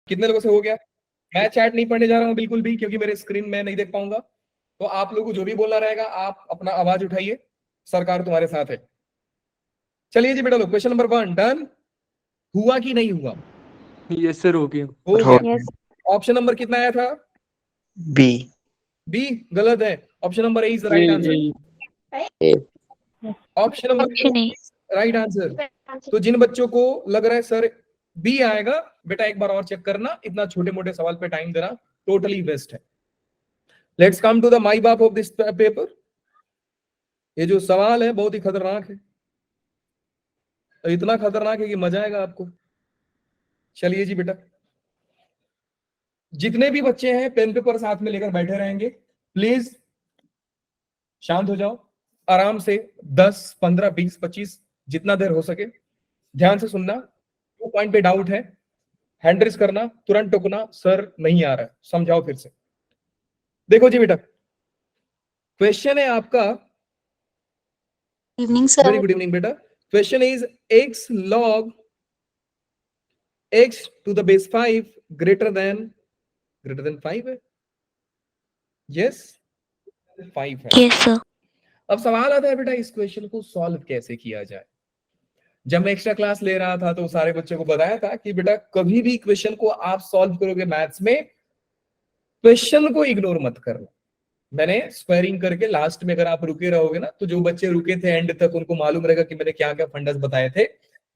कितने लोगों से हो गया? मैं चैट नहीं पढ़ने जा रहा हूं बिल्कुल भी, क्योंकि मेरे स्क्रीन में नहीं देख पाऊंगा। तो आप लोगों को जो भी बोलना रहेगा आप अपना आवाज उठाइए, सरकार तुम्हारे साथ है। चलिए जी बेटा लोग, क्वेश्चन नंबर 1 डन। हुआ कि नहीं हुआ? यस सर, हो गया। हो हो गया। ऑप्शन नंबर कितना आया था? बी। बी गलत है। Option number A is right answer. Option number option A. Right answer. तो जिन बच्चों को लग रहा है सर बी आएगा, बेटा एक बार और चेक करना, इतना छोटे मोटे सवाल पे टाइम देना टोटली वेस्ट है। Let's come to the mai baap of this paper. ये जो सवाल है बहुत ही खतरनाक है, तो इतना खतरनाक है कि मजा आएगा आपको। चलिए जी बेटा, जितने भी बच्चे हैं पेन पेपर साथ में लेकर बैठे रहेंगे, प्लीज शांत हो जाओ, आराम से 10 15 20 25 जितना देर हो सके ध्यान से सुनना। 2 पॉइंट पे डाउट है, हैंड रेस करना, तुरंत टोकना, सर नहीं आ रहा है, समझाओ फिर से। देखो जी बेटा, क्वेश्चन है आपका। Evening sir. Very good evening बेटा। Question is x log x to the base 5 greater than 5 है? यस 5 है। Yes sir. अब सवाल आता है बेटा इस क्वेश्चन को सॉल्व कैसे किया जाए। जब मैं एक्स्ट्रा क्लास ले रहा था तो सारे बच्चों को बताया था कि बेटा कभी भी क्वेश्चन को आप सॉल्व करोगे मैथ्स में, क्वेश्चन को इग्नोर मत करना। मैंने स्क्वायरिंग करके लास्ट में अगर आप रुके रहोगे ना, तो जो बच्चे रुके थे एंड तक उनको मालूम रहेगा कि मैंने क्या क्या फंडास बताए थे।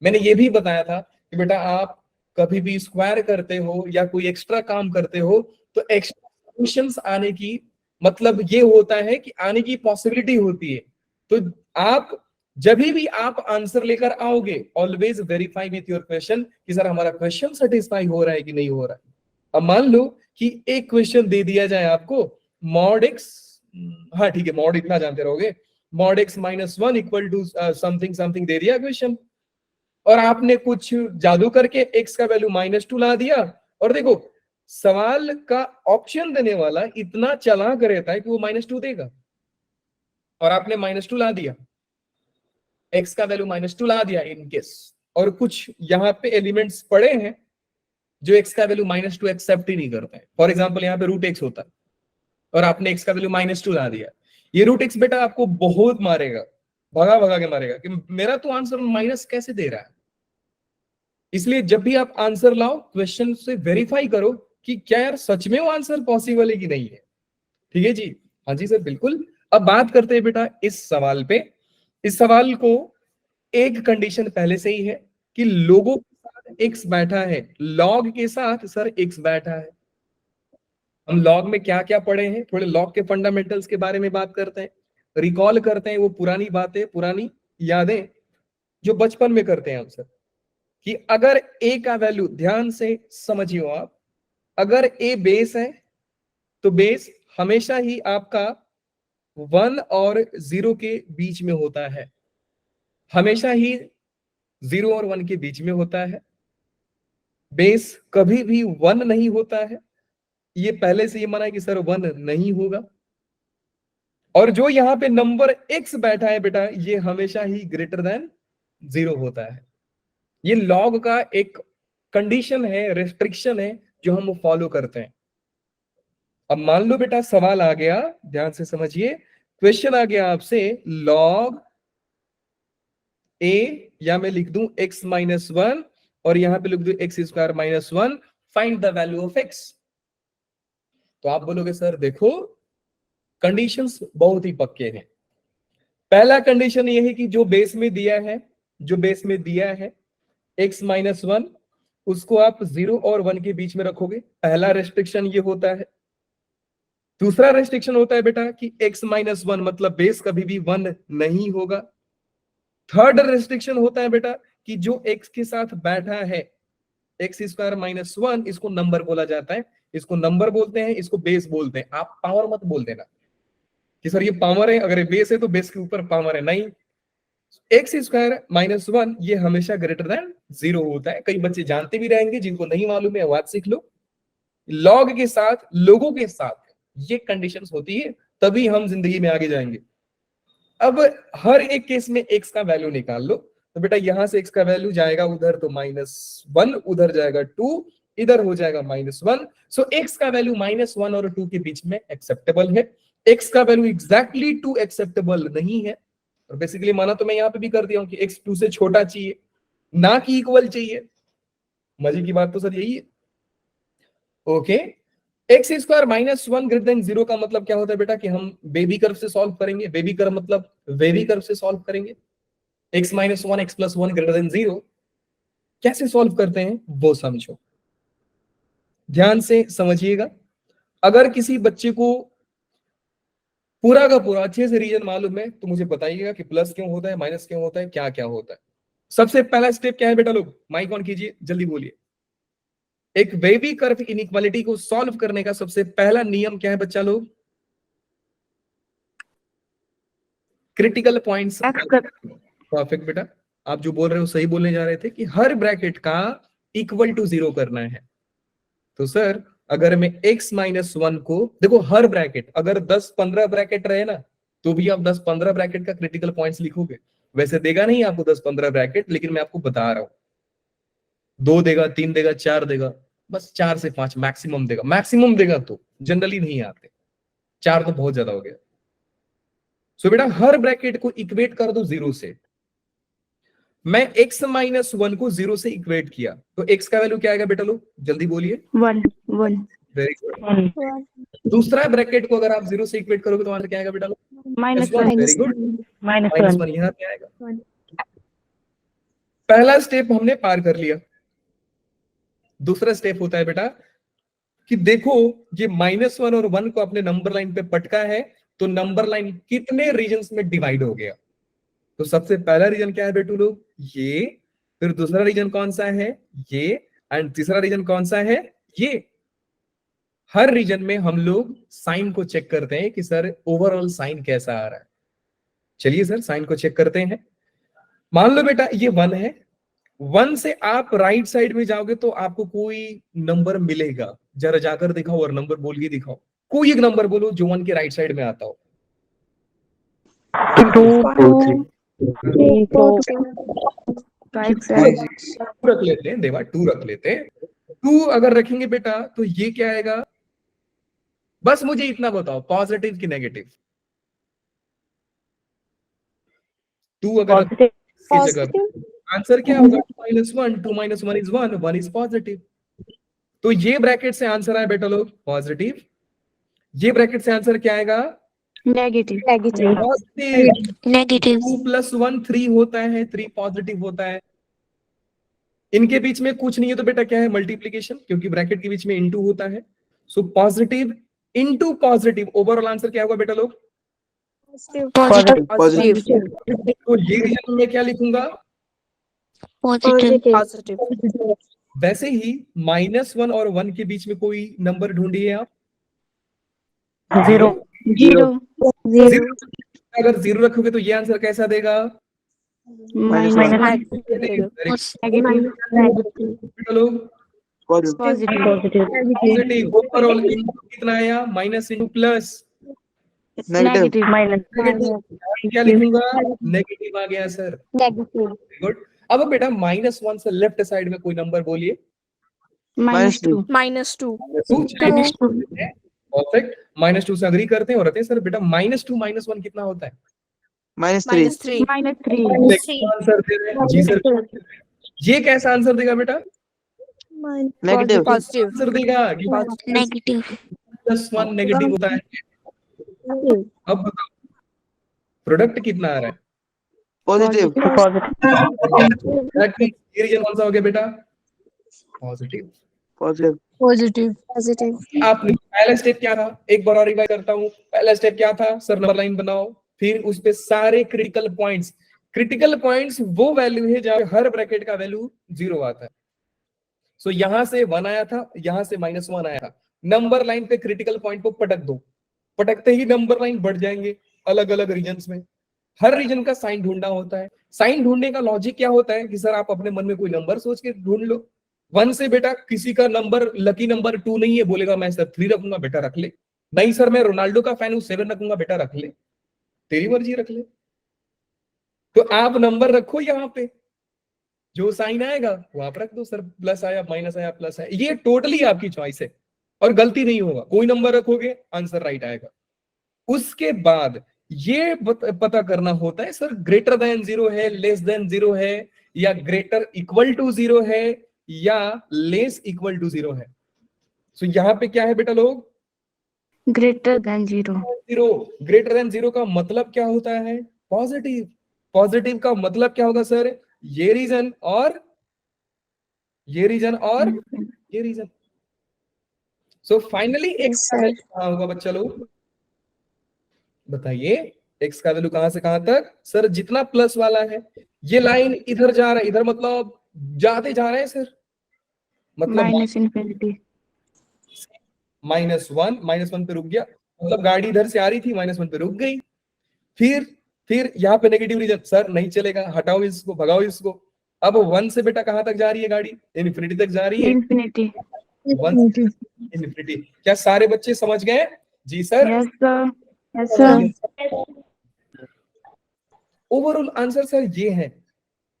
मैंने ये भी बताया था कि बेटा आप कभी भी स्क्वायर करते हो या कोई एक्स्ट्रा काम करते हो तो एक्स्ट्रा सॉल्यूशंस आने की मतलब ये होता है कि आने की पॉसिबिलिटी होती है। तो आप जब भी आप आंसर लेकर आओगे always verify with your question कि सर हमारा क्वेश्चन सेटिस्फाई हो रहा है कि नहीं हो रहा है। अब मान लो कि एक क्वेश्चन दे दिया जाए आपको, मॉड एक्स, हाँ ठीक है मॉड इतना जानते रहोगे, mod x -1 equal to something something दे दिया क्वेश्चन, और आपने कुछ जादू करके x का वैल्यू -2 ला दिया। और देखो सवाल का ऑप्शन देने वाला इतना चालाक रहता है कि वो -2 देगा, और आपने -2 ला दिया, x का वैल्यू -2 ला दिया इन केस, और कुछ यहाँ पे एलिमेंट्स पड़े हैं जो x का वैल्यू -2 एक्सेप्ट ही नहीं करते हैं। फॉर एग्जाम्पल यहाँ पे √x होता है और आपने x का वैल्यू -2 ला दिया, ये √x बेटा आपको बहुत मारेगा, भगा भगा के मारेगा कि मेरा तो आंसर माइनस कैसे दे रहा है। इसलिए जब भी आप आंसर लाओ क्वेश्चन से वेरीफाई करो कि क्या यार सच में वो आंसर पॉसिबल है कि नहीं है। ठीक है जी? हाँ जी सर बिल्कुल। अब बात करते हैं बेटा इस सवाल पे। इस सवाल को एक कंडीशन पहले से ही है कि लोगों के साथ x बैठा है, लॉग के साथ सर x बैठा है। हम लॉग में क्या क्या पढ़े हैं, थोड़े लॉग के फंडामेंटल्स के बारे में बात करते हैं, रिकॉल करते हैं वो पुरानी बातें, पुरानी यादें जो बचपन में करते हैं हम सर। कि अगर a का वैल्यू, ध्यान से समझिए आप, अगर a बेस है तो बेस हमेशा ही आपका 1 और 0 के बीच में होता है, हमेशा ही 0 और 1 के बीच में होता है। बेस कभी भी 1 नहीं होता है, ये पहले से ये माना है कि सर 1 नहीं होगा। और जो यहां पे नंबर x बैठा है बेटा, ये हमेशा ही ग्रेटर देन 0 होता है। ये लॉग का एक कंडीशन है, रेस्ट्रिक्शन है जो हम फॉलो करते हैं। अब मान लो बेटा सवाल आ गया, ध्यान से समझिए, क्वेश्चन आ गया आपसे लॉग a, या मैं लिख दूं x-1 और यहां पे लिख दूं x² -1, find the value of x। तो आप बोलोगे सर देखो कंडीशंस बहुत ही पक्के हैं। पहला कंडीशन ये है कि जो बेस में दिया है, जो बेस में दिया है x-1, उसको आप 0 और 1 के बीच में रखोगे, पहला रेस्ट्रिक्शन ये होता है। दूसरा रेस्ट्रिक्शन होता है बेटा कि x-1 मतलब बेस कभी भी 1 नहीं होगा। थर्ड रेस्ट्रिक्शन होता है बेटा कि जो x के साथ बैठा है x² -1, इसको नंबर बोला जाता है, इसको नंबर बोलते हैं, इसको बेस बोलते हैं। आप पावर मत बोल देना कि सर ये पावर है, अगर ये बेस है तो बेस के ऊपर पावर है, नहीं। x² -1 ये हमेशा ग्रेटर देन 0 होता है। कई बच्चे जानते भी रहेंगे, जिनको नहीं मालूम है बात सीख लो। लॉग के साथ, लोगों के साथ ये कंडीशंस होती है, तभी हम जिंदगी में आगे जाएंगे। अब हर एक केस में x का वैल्यू निकाल लो, तो बेटा यहां से x का वैल्यू जाएगा उधर तो -1, उधर जाएगा 2, इधर हो जाएगा -1। सो x का वैल्यू -1 और 2 के बीच में एक्सेप्टेबल है। x का वैल्यू एग्जैक्टली 2 एक्सेप्टेबल नहीं है, और बेसिकली माना तो मैं यहां पे भी कर दिया हूं कि x 2 से छोटा चाहिए, ना कि इक्वल चाहिए। मजे की बात तो सर यही है। Okay, x square -1 greater than 0 का मतलब क्या होता है बेटा कि हम बेबी कर्व से सॉल्व करेंगे। बेबी कर्व मतलब वेवी कर्व से सॉल्व करेंगे। x -1 x + 1 ग्रेटर देन 0 कैसे सॉल्व करते हैं वो समझो, ध्यान से समझिएगा। अगर किसी बच्चे को पूरा का पूरा अच्छे से रीजन मालूम है तो मुझे बताइएगा कि प्लस क्यों होता है, माइनस क्यों होता है, क्या क्या होता है। सबसे पहला स्टेप क्या है बेटा लोग, माइक ऑन कीजिए, जल्दी बोलिए। एक वेवी कर्व इनइक्वालिटी को सॉल्व करने का सबसे पहला नियम क्या है बच्चा लोग? Critical points. परफेक्ट बेटा, आप जो बोल रहे हो सही बोलने जा रहे थे कि हर ब्रैकेट का इक्वल टू 0 करना है। तो सर अगर मैं x -1 को देखो, हर ब्रैकेट अगर 10-15 ब्रैकेट रहे ना तो भी आप 10-15 ब्रैकेट का क्रिटिकल पॉइंट्स लिखोगे। वैसे देगा नहीं आपको 10-15 ब्रैकेट, लेकिन मैं आपको बता रहा हूं 2 देगा, 3 देगा, 4 देगा, बस 4 से 5 मैक्सिमम देगा। मैक्सिमम देगा तो जनरली नहीं आते, 4 तो बहुत ज्यादा हो गया। सो बेटा हर ब्रैकेट को इक्वेट कर दो 0 से। मैं x -1 को 0 से इक्वेट किया तो x का वैल्यू क्या आएगा बेटा लोग, जल्दी बोलिए। 1 1 वेरी गुड। दूसरा ब्रैकेट को अगर आप 0 से इक्वेट करोगे तो आंसर क्या आएगा बेटा लोग? -1 वेरी गुड, -1 यहाँ पे आएगा। 1 पहला स्टेप हमने पार कर लिया। दूसरा स्टेप होता है बेटा कि देखो ये -1 और 1 को अपने नंबर लाइन पे पटका है तो नंबर लाइन कितने रीजन्स में डिवाइड हो गया। तो सबसे पहला रीजन क्या है बेटू लोग, ये। फिर दूसरा रीजन कौन सा है, ये। एंड तीसरा रीजन कौन सा है, ये। हर रीजन में हम लोग साइन को चेक करते हैं कि सर ओवरऑल साइन कैसा आ रहा है। चलिए सर साइन को चेक करते हैं। मान लो बेटा ये 1 है, 1 से आप राइट साइड में जाओगे तो आपको कोई नंबर मिलेगा। जरा जाकर दिखाओ और नंबर बोल के दिखाओ, कोई एक नंबर बोलो जो 1 के राइट साइड में आता हो। 2 3 4 5 6 2 रख लेते हैं देवा, 2 रख लेते हैं। 2 अगर रखेंगे बेटा तो ये क्या आएगा, बस मुझे इतना बताओ पॉजिटिव की नेगेटिव। 2 अगर की जगह आंसर क्या होगा, 2 - 1 2 - 1 इज 1, 1 इज पॉजिटिव। तो ये ब्रैकेट से आंसर आया बेटा लोग पॉजिटिव। ये ब्रैकेट से आंसर क्या आएगा, नेगेटिव पॉजिटिव। 2 + 1 3 होता है, 3 पॉजिटिव होता है। इनके बीच में कुछ नहीं है तो बेटा क्या है, मल्टीप्लीकेशन, क्योंकि ब्रैकेट के बीच में इनटू होता है। So positive into positive, overall answer क्या होगा बेटा लोग, पॉजिटिव तो ये रीजन में क्या लिखूंगा, पॉजिटिव वैसे ही -1 और 1 के बीच में कोई नंबर ढूंढिए आप। 0 अगर 0 रखोगे तो ये आंसर कैसा देगा, पॉजिटिव। ओवरऑल कितना आया, माइनस इंटू प्लस, नेगेटिव क्या लिखूंगा, नेगेटिव आ गया सर। गुड। अब बेटा -1 से लेफ्ट साइड में कोई नंबर बोलिए। -2 परफेक्ट। -2 से अग्री करते हैं और रहते हैं सर बेटा -2 -1 कितना होता है, -3 आंसर दे रहे हैं जी सर। ये कैसा आंसर देगा बेटा, नेगेटिव आंसर देगा +1 नेगेटिव होता है। अब बताओ प्रोडक्ट कितना आ रहा है, पॉजिटिव ये रीजन कौन सा हो गया बेटा, पॉजिटिव। आपने पहला स्टेप क्या था, एक बार और रिवाइज करता हूं। पहला स्टेप क्या था सर, नंबर लाइन बनाओ, फिर उस पे सारे क्रिटिकल पॉइंट्स। क्रिटिकल पॉइंट्स वो वैल्यू है जहां हर ब्रैकेट का वैल्यू 0 आता है। सो यहां से 1 आया था, यहां से -1 आया था। नंबर लाइन पे क्रिटिकल पॉइंट को पटक दो, पटकते ही नंबर लाइन बढ़ जाएंगे अलग अलग रीजन्स में। हर रीजन का साइन ढूंढना होता है। साइन ढूंढने का लॉजिक क्या होता है कि सर आप अपने मन में कोई नंबर सोच के ढूंढ लो। 1 से बेटा किसी का नंबर लकी नंबर 2 नहीं है, बोलेगा मैं सर 3 रखूंगा, बेटा रख ले। नहीं सर मैं रोनाल्डो का फैन हूं 7 रखूंगा, बेटा रख ले, तेरी मर्जी रख ले। तो आप नंबर रखो यहाँ पे, जो साइन आएगा वहां पर रख दो सर, प्लस आया माइनस आया प्लस आया, ये टोटली आपकी चॉइस है और गलती नहीं होगा, कोई नंबर रखोगे आंसर राइट आएगा। उसके बाद ये पता करना होता है सर ग्रेटर देन 0 है, लेस देन 0 है, या ग्रेटर इक्वल टू 0 है, या लेस इक्वल टू 0 है। सो यहाँ पे क्या है बेटा लोग, ग्रेटर देन 0। 0। ग्रेटर देन 0 का मतलब क्या होता है, पॉजिटिव। पॉजिटिव का मतलब क्या होगा सर, ये रीजन और ये रीजन और ये रीजन। सो फाइनली एक्स का वैल्यू कहां होगा बच्चा लोग, बताइए। एक्स का वैल्यू कहां से कहां तक सर, जितना प्लस वाला है, ये लाइन इधर जा रहा है, इधर मतलब जाते जा रहे हैं सर, मतलब माइनस इन्फिनिटी। -1 पे रुक गया, मतलब गाड़ी इधर से आ रही थी -1 पे रुक गई। फिर यहाँ पे नेगेटिव रीजन, सर नहीं चलेगा, हटाओ इसको, भगाओ इसको। अब 1 से बेटा कहां तक जा रही है गाड़ी, इन्फिनिटी तक जा रही है। इन्फिनिटी। 1 से इन्फिनिटी। क्या सारे बच्चे समझ गए? जी sir. Yes sir. Yes sir. Overall answer sir ये है।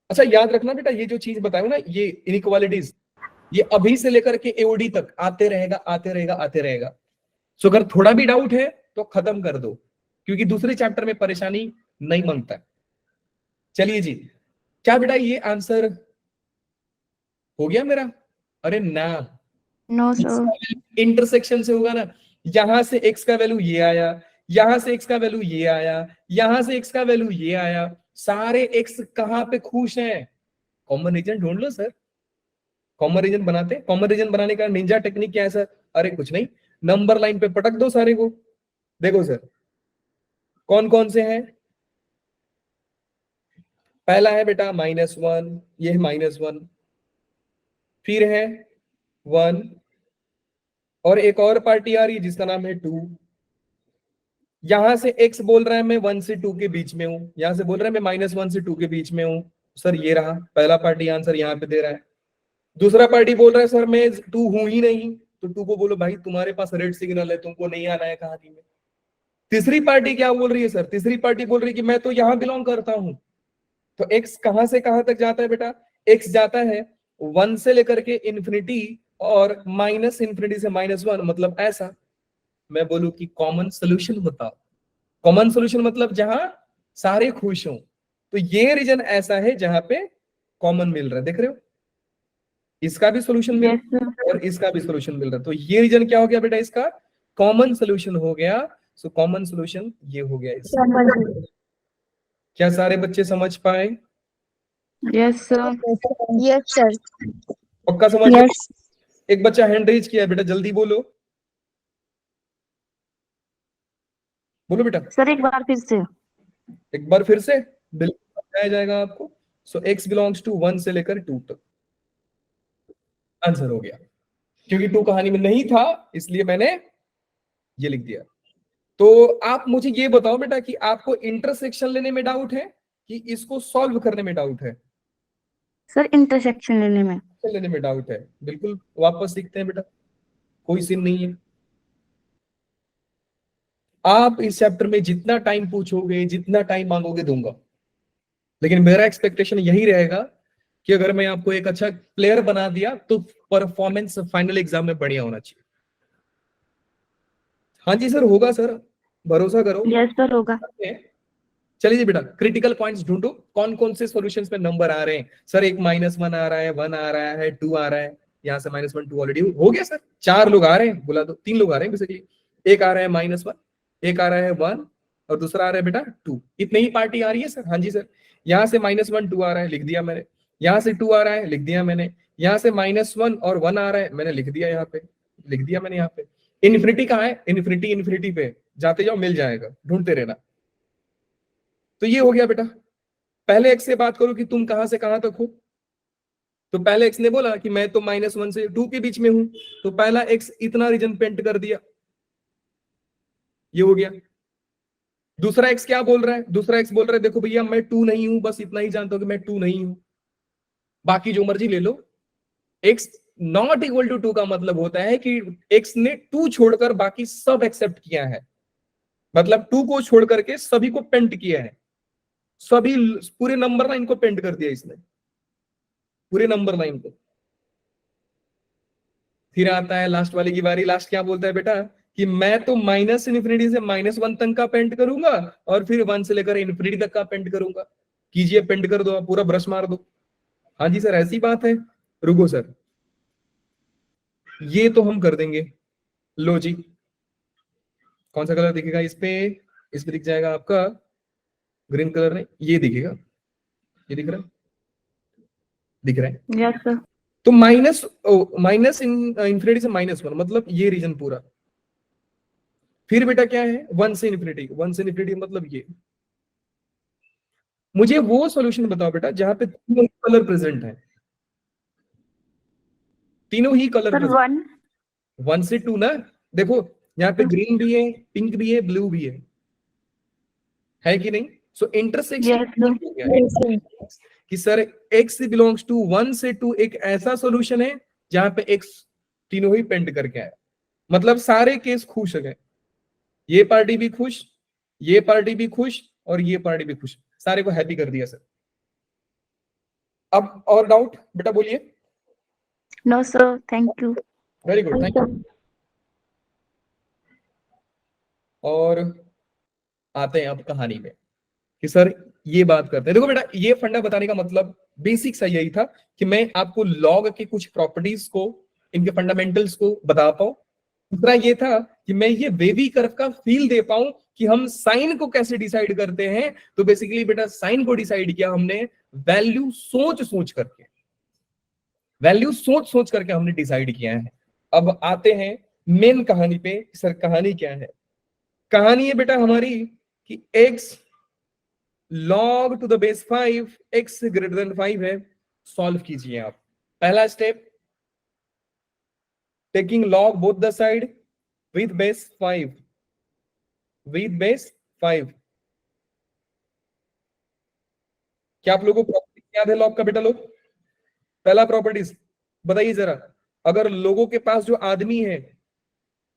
अच्छा याद रखना बेटा, ये जो चीज बताऊं ना, ये इनइक्वालिटीज, ये अभी से लेकर के एओडी तक आते रहेगा आते रहेगा आते रहेगा। सो अगर थोड़ा भी डाउट है तो खत्म कर दो, क्योंकि दूसरे चैप्टर में परेशानी नहीं मांगता। चलिए जी, क्या बेटा ये आंसर हो गया मेरा? अरे ना, नो सर। इंटरसेक्शन से होगा ना, यहां से एक्स का वैल्यू ये आया, यहां से एक्स का वैल्यू ये आया, यहां से एक्स का वैल्यू ये आया, सारे एक्स कहां पे खुश हैं? कॉमन रीजन ढूंढ लो सर। कॉमन रीजन बनाते, कॉमन रीजन बनाने का निंजा टेक्निक क्या है सर? अरे कुछ नहीं, नंबर लाइन पे पटक दो सारे को। देखो सर कौन कौन से हैं। पहला है बेटा -1, ये है -1, फिर है 1, और एक और पार्टी आ रही है जिसका नाम है 2। यहां से x बोल रहा है मैं 1 से 2 के बीच में हूं, यहां से बोल रहा है मैं -1 से 2 के बीच में हूं। सर ये रहा पहला पार्टी आंसर यहां पे दे रहा है। दूसरा पार्टी बोल रहा है सर मैं 2 हूं ही नहीं, तो 2 को बोलो भाई तुम्हारे पास रेड सिग्नल है, तुमको नहीं आना है कहानी में। तीसरी पार्टी क्या बोल रही है सर, तीसरी पार्टी बोल रही है कि मैं तो यहां बिलोंग करता हूं। तो x कहां से कहां तक जाता है बेटा, x जाता है 1 से लेकर के इन्फिनिटी, और -इन्फिनिटी से -1, मतलब ऐसा। मैं बोलूं कि कॉमन सोल्यूशन बताओ। कॉमन सोल्यूशन मतलब जहां सारे खुश हों, तो ये रीजन ऐसा है जहां पे कॉमन मिल रहा है, देख रहे हो, इसका भी सोल्यूशन मिल यस रहा है और इसका भी सोल्यूशन मिल रहा है। तो ये रीजन क्या हो गया बेटा, इसका कॉमन सोल्यूशन हो गया। सो कॉमन सोल्यूशन ये हो गया इसका। क्या सारे बच्चे समझ पाए? Yes sir. Yes, sir. पक्का समझ गए? Yes. एक बच्चा हैंड रेज किया है बेटा, जल्दी बोलो, बोलो बेटा। सर एक बार फिर से। एक बार फिर से बिल्कुल बताया जाएगा आपको। सो x बिलोंग्स टू 1 से लेकर 2 तक, आंसर हो गया। क्योंकि 2 कहानी में नहीं था इसलिए मैंने ये लिख दिया। तो आप मुझे ये बताओ बेटा कि आपको इंटरसेक्शन लेने में डाउट है कि इसको सॉल्व करने में डाउट है? सर इंटरसेक्शन लेने में। लेने में डाउट है, बिल्कुल वापस सीखते हैं बेटा, कोई सीन नहीं है। आप इस चैप्टर में जितना टाइम पूछोगे, जितना टाइम मांगोगे दूंगा, लेकिन मेरा एक्सपेक्टेशन यही रहेगा कि अगर मैं आपको एक अच्छा प्लेयर बना दिया तो परफॉर्मेंस फाइनल एग्जाम में बढ़िया होना चाहिए। हाँ जी सर, होगा सर, भरोसा करो। यस सर होगा। चलिए जी बेटा, क्रिटिकल पॉइंट्स ढूंढो, कौन कौन से सॉल्यूशंस में नंबर आ रहे हैं। सर एक -1 आ रहा है, 1 आ रहा है, 2 आ रहा है, यहाँ से -1 2 ऑलरेडी हो गया सर। 4 लोग आ रहे हैं, बुला दो, 3 लोग आ रहे हैं बेसिकली। एक आ रहा है -1, एक आ रहा है 1, और दूसरा आ रहा है बेटा 2। इतने ही पार्टी आ रही है सर। हाँ जी सर, यहाँ से -1 2 आ रहा है, लिख दिया मैंने। यहाँ से 2 आ रहा है, लिख दिया मैंने। यहाँ से -1 और 1 आ रहा है, मैंने लिख दिया, यहाँ पे लिख दिया मैंने। यहाँ पे इन्फिनिटी कहाँ है, इन्फिनिटी इन्फिनिटी पे जाते जाओ, मिल जाएगा, ढूंढते रहना। तो ये हो गया बेटा। पहले एक्स से बात करो कि तुम कहां से कहां तक हो। तो पहले एक्स ने बोला कि मैं तो -1 से 2 के बीच में हूं, तो पहला एक्स इतना रीजन पेंट कर दिया, ये हो गया। दूसरा एक्स क्या बोल रहा है, दूसरा एक्स बोल रहा है देखो भैया मैं 2 नहीं हूं, बस इतना ही जानता हूं कि मैं 2 नहीं हूं, बाकी जो मर्जी ले लो। एक्स नॉट इक्वल टू 2 का मतलब होता है कि एक्स ने 2 छोड़कर बाकी सब एक्सेप्ट किया है, मतलब 2 को छोड़ करके सभी को पेंट किया है, सभी पूरे नंबर ना इनको पेंट कर दिया इसने। पूरे नंबर लाइन को। फिर आता है लास्ट वाले की बारी। लास्ट क्या बोलता है बेटा कि मैं तो माइनस इन्फिनिटी से -1 तक का पेंट करूंगा और फिर 1 से लेकर इन्फिनिटी तक का पेंट करूंगा। कीजिए, पेंट कर दो, पूरा ब्रश मार दो। हाँ जी सर, ऐसी बात है। रुको सर, ये तो हम कर देंगे। लो जी, कौन सा कलर दिखेगा इस पे? इस पे दिख जाएगा आपका ग्रीन कलर नहीं, ये दिखेगा। ये दिख रहा है? दिख रहा है? Yes, sir. तो माइनस इन्फिनिटी से -1 मतलब ये रीजन पूरा। फिर बेटा क्या है? 1 से इन्फिनिटी। 1 से इन्फिनिटी मतलब ये। मुझे वो सॉल्यूशन बताओ बेटा जहां पे तीनों कलर प्रेजेंट है। तीनों ही कलर Sir, प्रेजेंट। 1. 1 से 2 ना। देखो यहाँ पे ग्रीन भी है, पिंक भी है, ब्लू भी है कि नहीं? सो इंटरसेक्शन Yes, sir. हो गया कि सर x बिलोंग्स टू 1 से 2 एक ऐसा सॉल्यूशन है जहां पे x तीनों ही पेंट करके आया। मतलब सारे केस खुश हो गए। ये पार्टी भी खुश, ये पार्टी भी खुश और ये पार्टी भी खुश। सारे को हैप्पी कर दिया सर। अब और डाउट बेटा बोलिए। No, sir. Thank you. Very good, thank you. और आते हैं अब कहानी में कि सर ये बात करते हैं। देखो बेटा, ये फंडा बताने का मतलब बेसिक सा यही था कि मैं आपको लॉग के कुछ प्रॉपर्टीज को, इनके फंडामेंटल्स को बता पाऊं। दूसरा ये था कि मैं ये वेवी कर्व का फील दे पाऊं कि हम साइन को कैसे डिसाइड करते हैं। तो बेसिकली बेटा साइन को डिसाइड किया हमने वैल्यू सोच सोच करके। वैल्यू सोच सोच करके हमने डिसाइड किया है। अब आते हैं मेन कहानी पे। सर कहानी क्या है? कहानी है बेटा हमारी कि x log to the base 5 x greater than 5 है। सॉल्व कीजिए आप। पहला step, taking log both the side with base 5। With base 5। क्या आप लोगों को प्रॉपर्टी याद है लॉग का बेटा? लोग पहला प्रॉपर्टीज बताइए जरा। अगर लोगों के पास जो आदमी है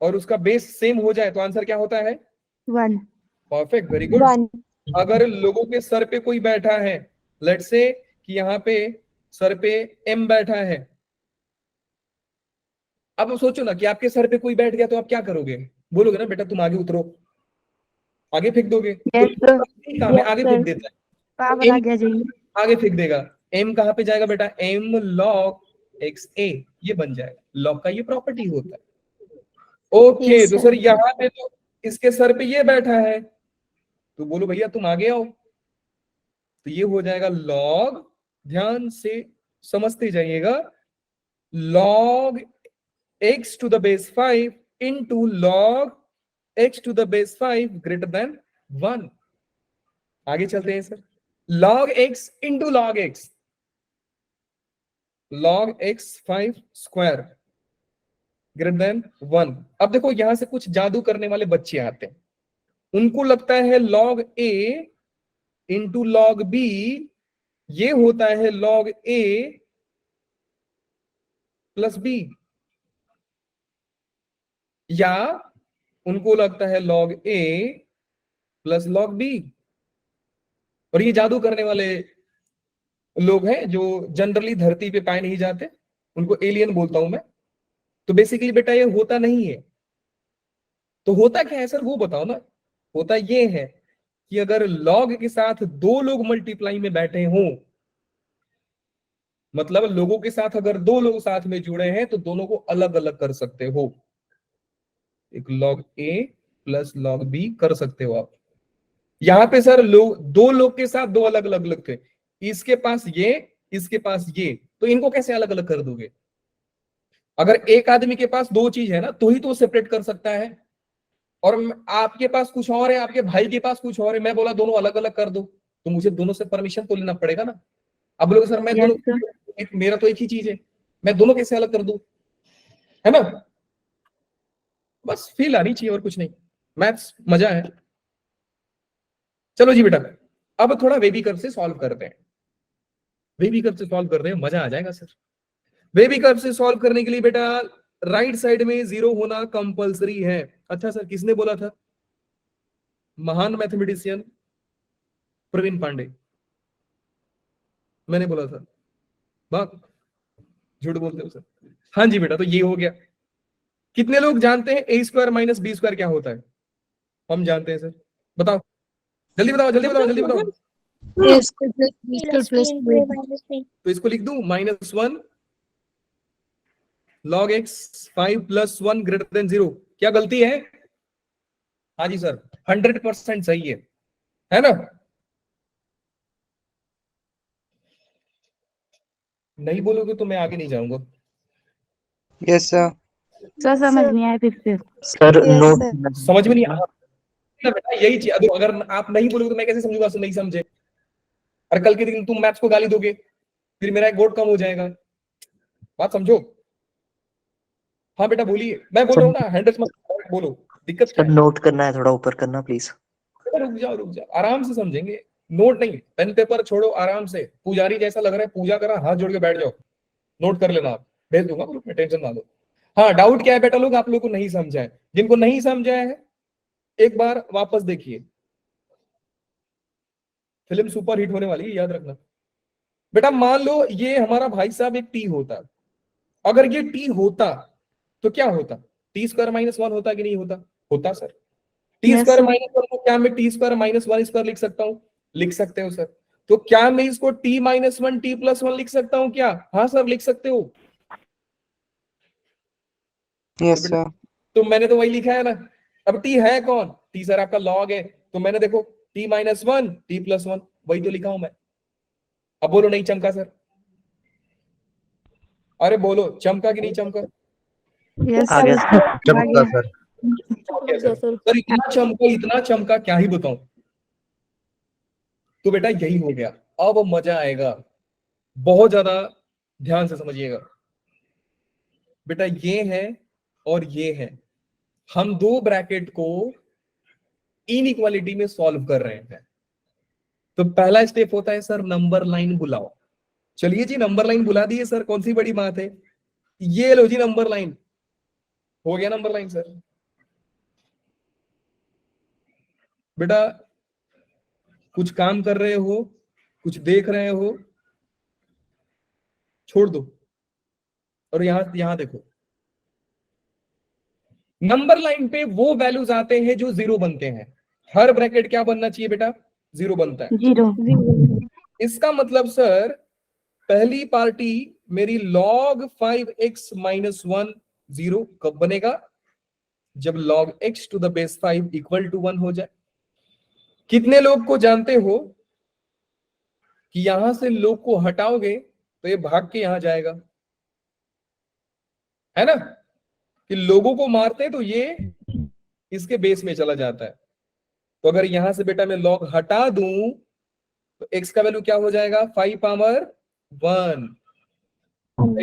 और उसका बेस सेम हो जाए तो आंसर क्या होता है? 1. Perfect, very good. 1. अगर लोगों के सर पे कोई बैठा है, लेट्स से कि यहाँ पे सर पे m बैठा है। अब सोचो ना कि आपके सर पे कोई बैठ गया तो आप क्या करोगे? बोलोगे ना बेटा तुम आगे उतरो, आगे फेंक दोगे। Yes, sir. काम है, आगे फेंक देता है। Power आ गया जी। आगे फेंक देगा। m कहां पे जाएगा बेटा? m log x a, ये बन जाएगा। लॉग का ये प्रॉपर्टी होता है। ओके, तो सर यहाँ पे तो इसके सर पे ये बैठा है, तो बोलो भैया तुम आगे आओ। तो ये हो जाएगा log, ध्यान से समझते जाइएगा, log x to the base 5 इनटू log x to the base 5 greater than 1। आगे चलते हैं sir. log x into log x, log x 5 square greater than 1। अब देखो यहां से कुछ जादू करने वाले बच्चे आते हैं, उनको लगता है log a into log b ये होता है log a प्लस b, या उनको लगता है log a plus log b। और ये जादू करने वाले लोग हैं जो जनरली धरती पे पाए नहीं जाते, उनको एलियन बोलता हूं मैं। तो बेसिकली बेटा ये होता नहीं है। तो होता क्या है सर वो बताओ ना। होता ये है कि अगर log के साथ दो लोग मल्टीप्लाई में बैठे हों, मतलब लोगों के साथ अगर दो लोग साथ में जुड़े हैं तो दोनों को अलग अलग कर सकते हो। एक log a plus log b कर सकते हो आप। यहां पे सर लोग, दो लोग के साथ दो अलग अलग लोग थे, इसके पास ये, इसके पास ये, तो इनको कैसे अलग अलग कर दोगे? अगर एक आदमी के पास दो चीज है ना तो ही तो सेपरेट कर सकता है। और आपके पास कुछ और है, आपके भाई के पास कुछ और है, मैं बोला दोनों अलग अलग कर दो, तो मुझे दोनों से परमिशन तो लेना पड़ेगा ना। अब लोग सर मैं Yes, दोनों, sir. मेरा तो एक ही चीज है, मैं दोनों कैसे अलग कर दूं? है ना? बस फील आनी चाहिए और कुछ नहीं। मैथ्स मजा है। चलो जी बेटा, अब थोड़ा वेवी कर्व से सॉल्व करते हैं। वेवी कर्व से सॉल्व कर रहे हैं, मजा आ जाएगा सर। वेवी कर्व से सॉल्व करने के लिए बेटा राइट साइड में 0 होना कंपलसरी है। अच्छा सर, किसने बोला था? महान मैथमेटिशियन प्रवीण पांडे, मैंने बोला था। बात झूठ बोलते हो सर। हाँ जी बेटा, तो ये हो गया। कितने लोग जानते हैं ए स्क्वायर माइनस बी स्क्वायर क्या होता है? हम जानते हैं सर, बताओ जल्दी बताओ जल्दी बताओ जल्दी बताओ। A square plus B square plus 2ab। तो इसको लिख दूं -1 log x 5 + 1 > 0। क्या गलती है? हाँ जी सर, 100% सही है ना? नहीं बोलोगे तो मैं आगे नहीं जाऊंगा। Yes sir. सर समझ नहीं आया फिर से। सर नोट समझ में नहीं आ बेटा, यही चीज। अगर आप नहीं बोलोगे तो मैं कैसे समझूंगा नहीं समझे? और कल के दिन तुम मैथ्स को गाली दोगे, फिर मेरा एक वोट कम हो जाएगा। बात समझो। हाँ बेटा बोलिए, मैं बोल रहा हूँ ना, 100% बोलो, दिक्कत क्या सर है? नोट करना है, थोड़ा ऊपर करना प्लीज। रुक जाओ, आराम से समझेंगे। नोट नहीं, पेन पेपर छोड़ो, आराम से पुजारी जैसा लग रहा है, पूजा करा, हाथ जोड़ के बैठ जाओ, नोट कर लेना। आप भेज दूंगा ग्रुप में, टेंशन ना लो। हाँ, डाउट क्या है बेटा लोग, आप लोग को नहीं समझा है? जिनको नहीं समझा है एक बार वापस देखिए, फिल्म सुपर हिट होने वाली है, याद रखना। बेटा मान लो ये हमारा भाई साहब एक टी होता, अगर ये टी होता तो क्या होता? t² - 1 होता कि नहीं होता? होता सर। t² Yes, sir. - 1 को क्या मैं t² - 1² लिख सकता हूँ? लिख सकते हो सर। तो क्या मैं इसको t - 1 t + 1 लिख सकता हूँ क्या? हाँ सर लिख सकते हो। Yes sir. तो मैंने तो वही लिखा है ना। अब t है कौन? t सर आपका log है, तो मैंने देखो t - 1 t + 1 वही तो लिखा हूं मैं। अब बोलो नहीं चमका सर? अरे बोलो चमका कि नहीं चमका? Yes, आ गया sir. चमका आगे। सर। सर इतना चमका क्या ही बताऊं। तो बेटा यही हो गया। अब मजा आएगा, बहुत ज्यादा ध्यान से समझिएगा। बेटा ये है और ये है, हम दो ब्रैकेट को इनइक्वालिटी में सॉल्व कर रहे हैं। तो पहला स्टेप होता है सर नंबर लाइन बुलाओ। चलिए जी नंबर लाइन बुला दिए सर, कौन सी बड़ी बात है। ये लो जी नंबर लाइन, हो गया नंबर लाइन सर। बेटा कुछ काम कर रहे हो, कुछ देख रहे हो, छोड़ दो और यहां देखो। नंबर लाइन पे वो वैल्यूज आते हैं जो 0 बनते हैं। हर ब्रैकेट क्या बनना चाहिए बेटा? 0 बनता है। 0. इसका मतलब सर पहली पार्टी मेरी log 5x - 1 0 कब बनेगा? जब log x to the base 5 = 1 हो जाए। कितने लोग को जानते हो कि यहां से लोग को हटाओगे तो ये भाग के यहां जाएगा, है ना? कि लोगों को मारते तो ये इसके बेस में चला जाता है। तो अगर यहां से बेटा मैं log हटा दूं तो x का वैल्यू क्या हो जाएगा? 5 पावर 1।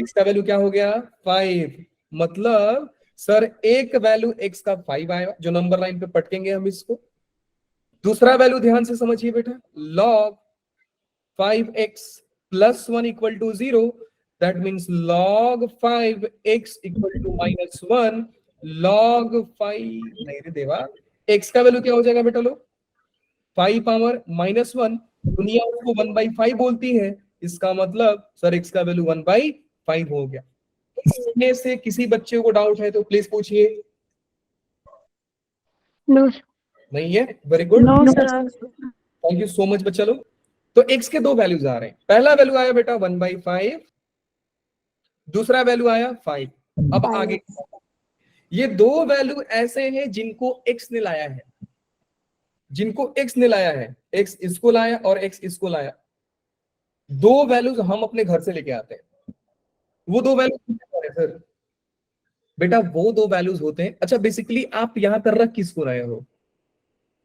x का वैल्यू क्या हो गया? 5। मतलब सर एक वैल्यू x का 5 आएगा, जो नंबर लाइन पे पटकेंगे हम इसको। दूसरा वैल्यू ध्यान से समझिए बेटा, log 5x + 1 = 0। That means log 5x = -1 log 5 नहीं रे देवा, x का वैल्यू क्या हो जाएगा बेटा? लो 5 पावर -1, दुनिया उसको 1/5 बोलती है, इसका मतलब सर x का वैल्यू 1/5 हो गया। इसमें से किसी बच्चे को डाउट है तो प्लीज पूछिए। No. नहीं है? Very good, No, sir. Thank you so much बच्चा लोग। तो x के दो वैल्यूज आ रहे हैं। पहला वैल्यू आया बेटा 1/5, दूसरा वैल्यू आया 5। अब आगे ये दो वैल्यू ऐसे हैं जिनको x ने लाया है, जिनको x ने लाया है। x इसको लाया और x इसको लाया। दो वैल्यूज हम अपने घर से लेके आते हैं। वो दो वैल्यूज सर बेटा, वो दो वैल्यूज होते हैं। अच्छा बेसिकली आप यहां पर रख किसको रहे हो?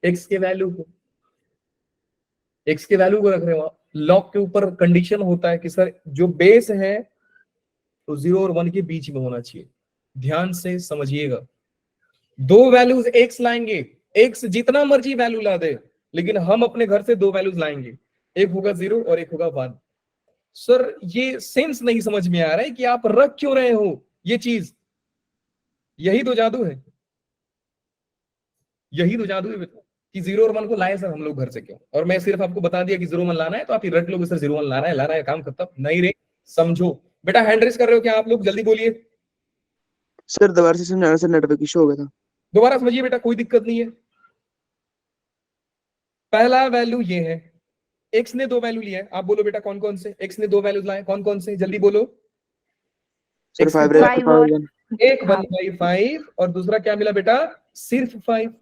x के वैल्यू को, x के वैल्यू को रख रहे हो। लॉग के ऊपर कंडीशन होता है कि सर जो बेस है तो 0 और 1 के बीच में होना चाहिए। ध्यान से समझिएगा, दो वैल्यूज x लाएंगे, x जितना मर्जी वैल्यू ला दे, लेकिन हम अपने घर से दो वैल्यूज लाएंगे, एक होगा 0 और एक होगा 1। सर ये सेंस नहीं समझ में आ रहा है कि आप रख क्यों रहे हो ये चीज। यही तो जादू है, यही तो जादू है बेटा कि 0 और 1 को लाए सर हम लोग घर से क्यों। और मैं सिर्फ आपको बता दिया कि 0 1 लाना है तो आप ये रख लोगे सर 0 1 लाना है काम खत्म। नहीं रे, समझो बेटा। हैंड रेस कर रहे हो क्या आप लोग? जल्दी बोलिए। सर दोबारा से समझाना सर, नेटवर्क इशू हो गया था। दोबारा समझिए बेटा, कोई दिक्कत नहीं है। पहला वैल्यू ये है, एक्स ने 2 वैल्यू लिया है। आप बोलो बेटा कौन कौन से एक्स ने 2 वैल्यूज लाए, कौन कौन से, जल्दी बोलो। सर X 5 ने फाइव और एक 1/5 और दूसरा क्या मिला बेटा? सिर्फ 5।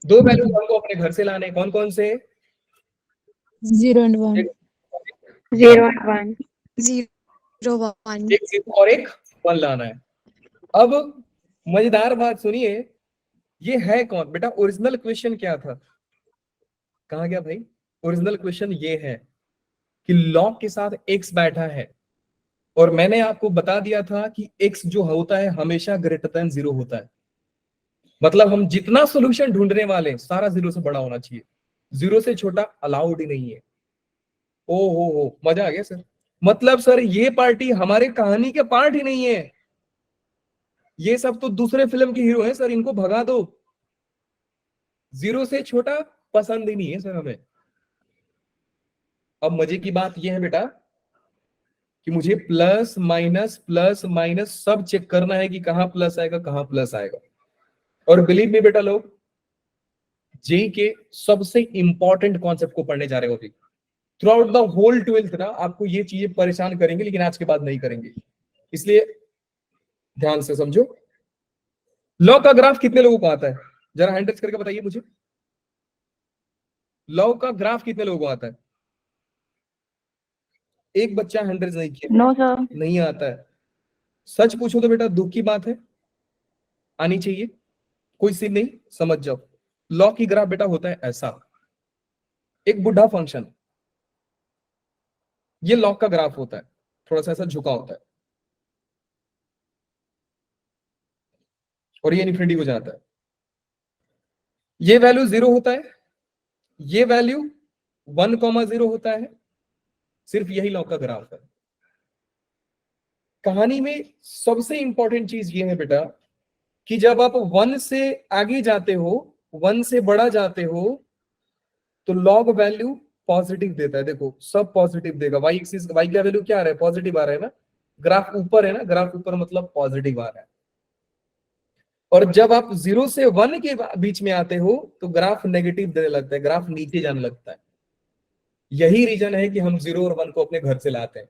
2 वैल्यू हमको अपने घर से लाने, कौन कौन से? 0 and 1. 0 and 1. 0 1. एक 0 और एक 1 लाना है। अब मजेदार बात सुनिए, ये है कौन बेटा? ओरिजिनल क्वेश्चन क्या था? कहा गया भाई? ओरिजिनल क्वेश्चन ये है कि लॉग के साथ x बैठा है और मैंने आपको बता दिया था कि x जो होता है हमेशा ग्रेटर देन 0 होता है। मतलब हम जितना सॉल्यूशन ढूंढने वाले सारा 0 से बड़ा होना चाहिए, 0 से छोटा अलाउड ही नहीं है। ओ हो, मजा आ गया सर। मतलब सर ये पार्टी हमारे कहानी के पार्ट ही नहीं है, ये सब तो दूसरे फिल्म के हीरो हैं सर, इनको भगा दो। 0 से छोटा पसंद ही नहीं है सर हमें। अब मजे की बात यह है बेटा कि मुझे प्लस माइनस सब चेक करना है कि कहां प्लस आएगा कहां प्लस आएगा। और बिलीव मी बेटा, लोग जेई के सबसे इंपॉर्टेंट कॉन्सेप्ट को पढ़ने जा रहे हो अभी। Through out the whole 12th ना आपको ये चीजें परेशान करेंगे, लेकिन आज के बाद नहीं करेंगे, इसलिए ध्यान से समझो। लॉग का ग्राफ कितने लोगों को आता है? जरा हैंड रेज करके बताइए मुझे। लॉग का ग्राफ कितने लोगों को आता है? एक बच्चा हैंड रेज नहीं किया। No, sir. नहीं आता है। सच पूछो तो बेटा दुख की बात है, आनी चाहिए, कोई सीन नहीं, समझ जाओ। लॉग की ग्राफ बेटा होता है ऐसा, एक बुढ़ा फंक्शन, ये लॉग का ग्राफ होता है, थोड़ा सा ऐसा झुका होता है और ये इन्फिनिटी हो जाता है। ये वैल्यू 0 होता है, ये वैल्यू 1,0 होता है। सिर्फ यही लॉग का ग्राफ है। कहानी में सबसे इंपॉर्टेंट चीज ये है बेटा कि जब आप 1 से आगे जाते हो, 1 से बढ़ा जाते हो, तो लॉग वैल्यू पॉजिटिव देता है। देखो सब पॉजिटिव देगा। वाई एक्सिस, वाई का वैल्यू क्या आ रहा है? पॉजिटिव आ रहा है ना। ग्राफ ऊपर है ना, ग्राफ ऊपर मतलब पॉजिटिव आ रहा है। और जब आप 0 से 1 के बीच में आते हो तो ग्राफ नेगेटिव देने लगता है, ग्राफ नीचे जाने लगता है। यही रीजन है कि हम 0 और 1 को अपने घर से लाते हैं,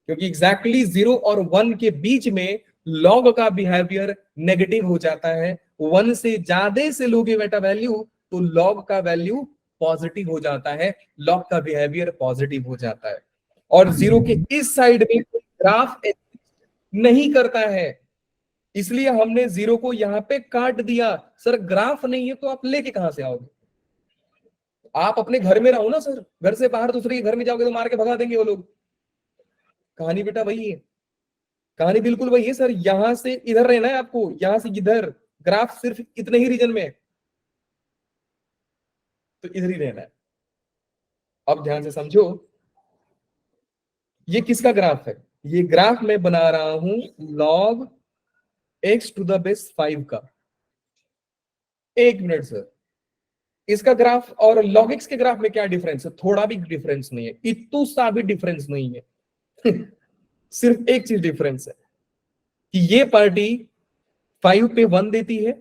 क्योंकि एग्जैक्टली 0 और 1 के बीच में लॉग का बिहेवियर नेगेटिव हो जाता है। 1 से ज्यादा से लोगे बेटा वैल्यू तो लॉग का वैल्यू पॉजिटिव हो जाता है, लॉग का बिहेवियर पॉजिटिव हो जाता है। और 0 के इस साइड में ग्राफ नहीं करता है, इसलिए हमने 0 को यहां पे काट दिया। सर ग्राफ नहीं है तो आप लेके कहां से आओगे? आप अपने घर में रहो ना सर, घर से बाहर दूसरे के घर में जाओगे तो मार के भगा देंगे वो लोग। कहानी बेटा वही है, कहानी बिल्कुल वही है सर। यहां से इधर रहना है आपको, यहां से इधर, ग्राफ सिर्फ इतने ही रीजन में है, तो इधर ही रहना है। अब ध्यान से समझो, ये किसका ग्राफ है? ये ग्राफ मैं बना रहा हूं log x to the base 5 का। एक मिनट सर, इसका ग्राफ और log x के ग्राफ में क्या डिफरेंस है? थोड़ा भी डिफरेंस नहीं है, इतू सा भी डिफरेंस नहीं है। सिर्फ एक चीज डिफरेंस है कि ये पार्टी 5 पे 1 देती है।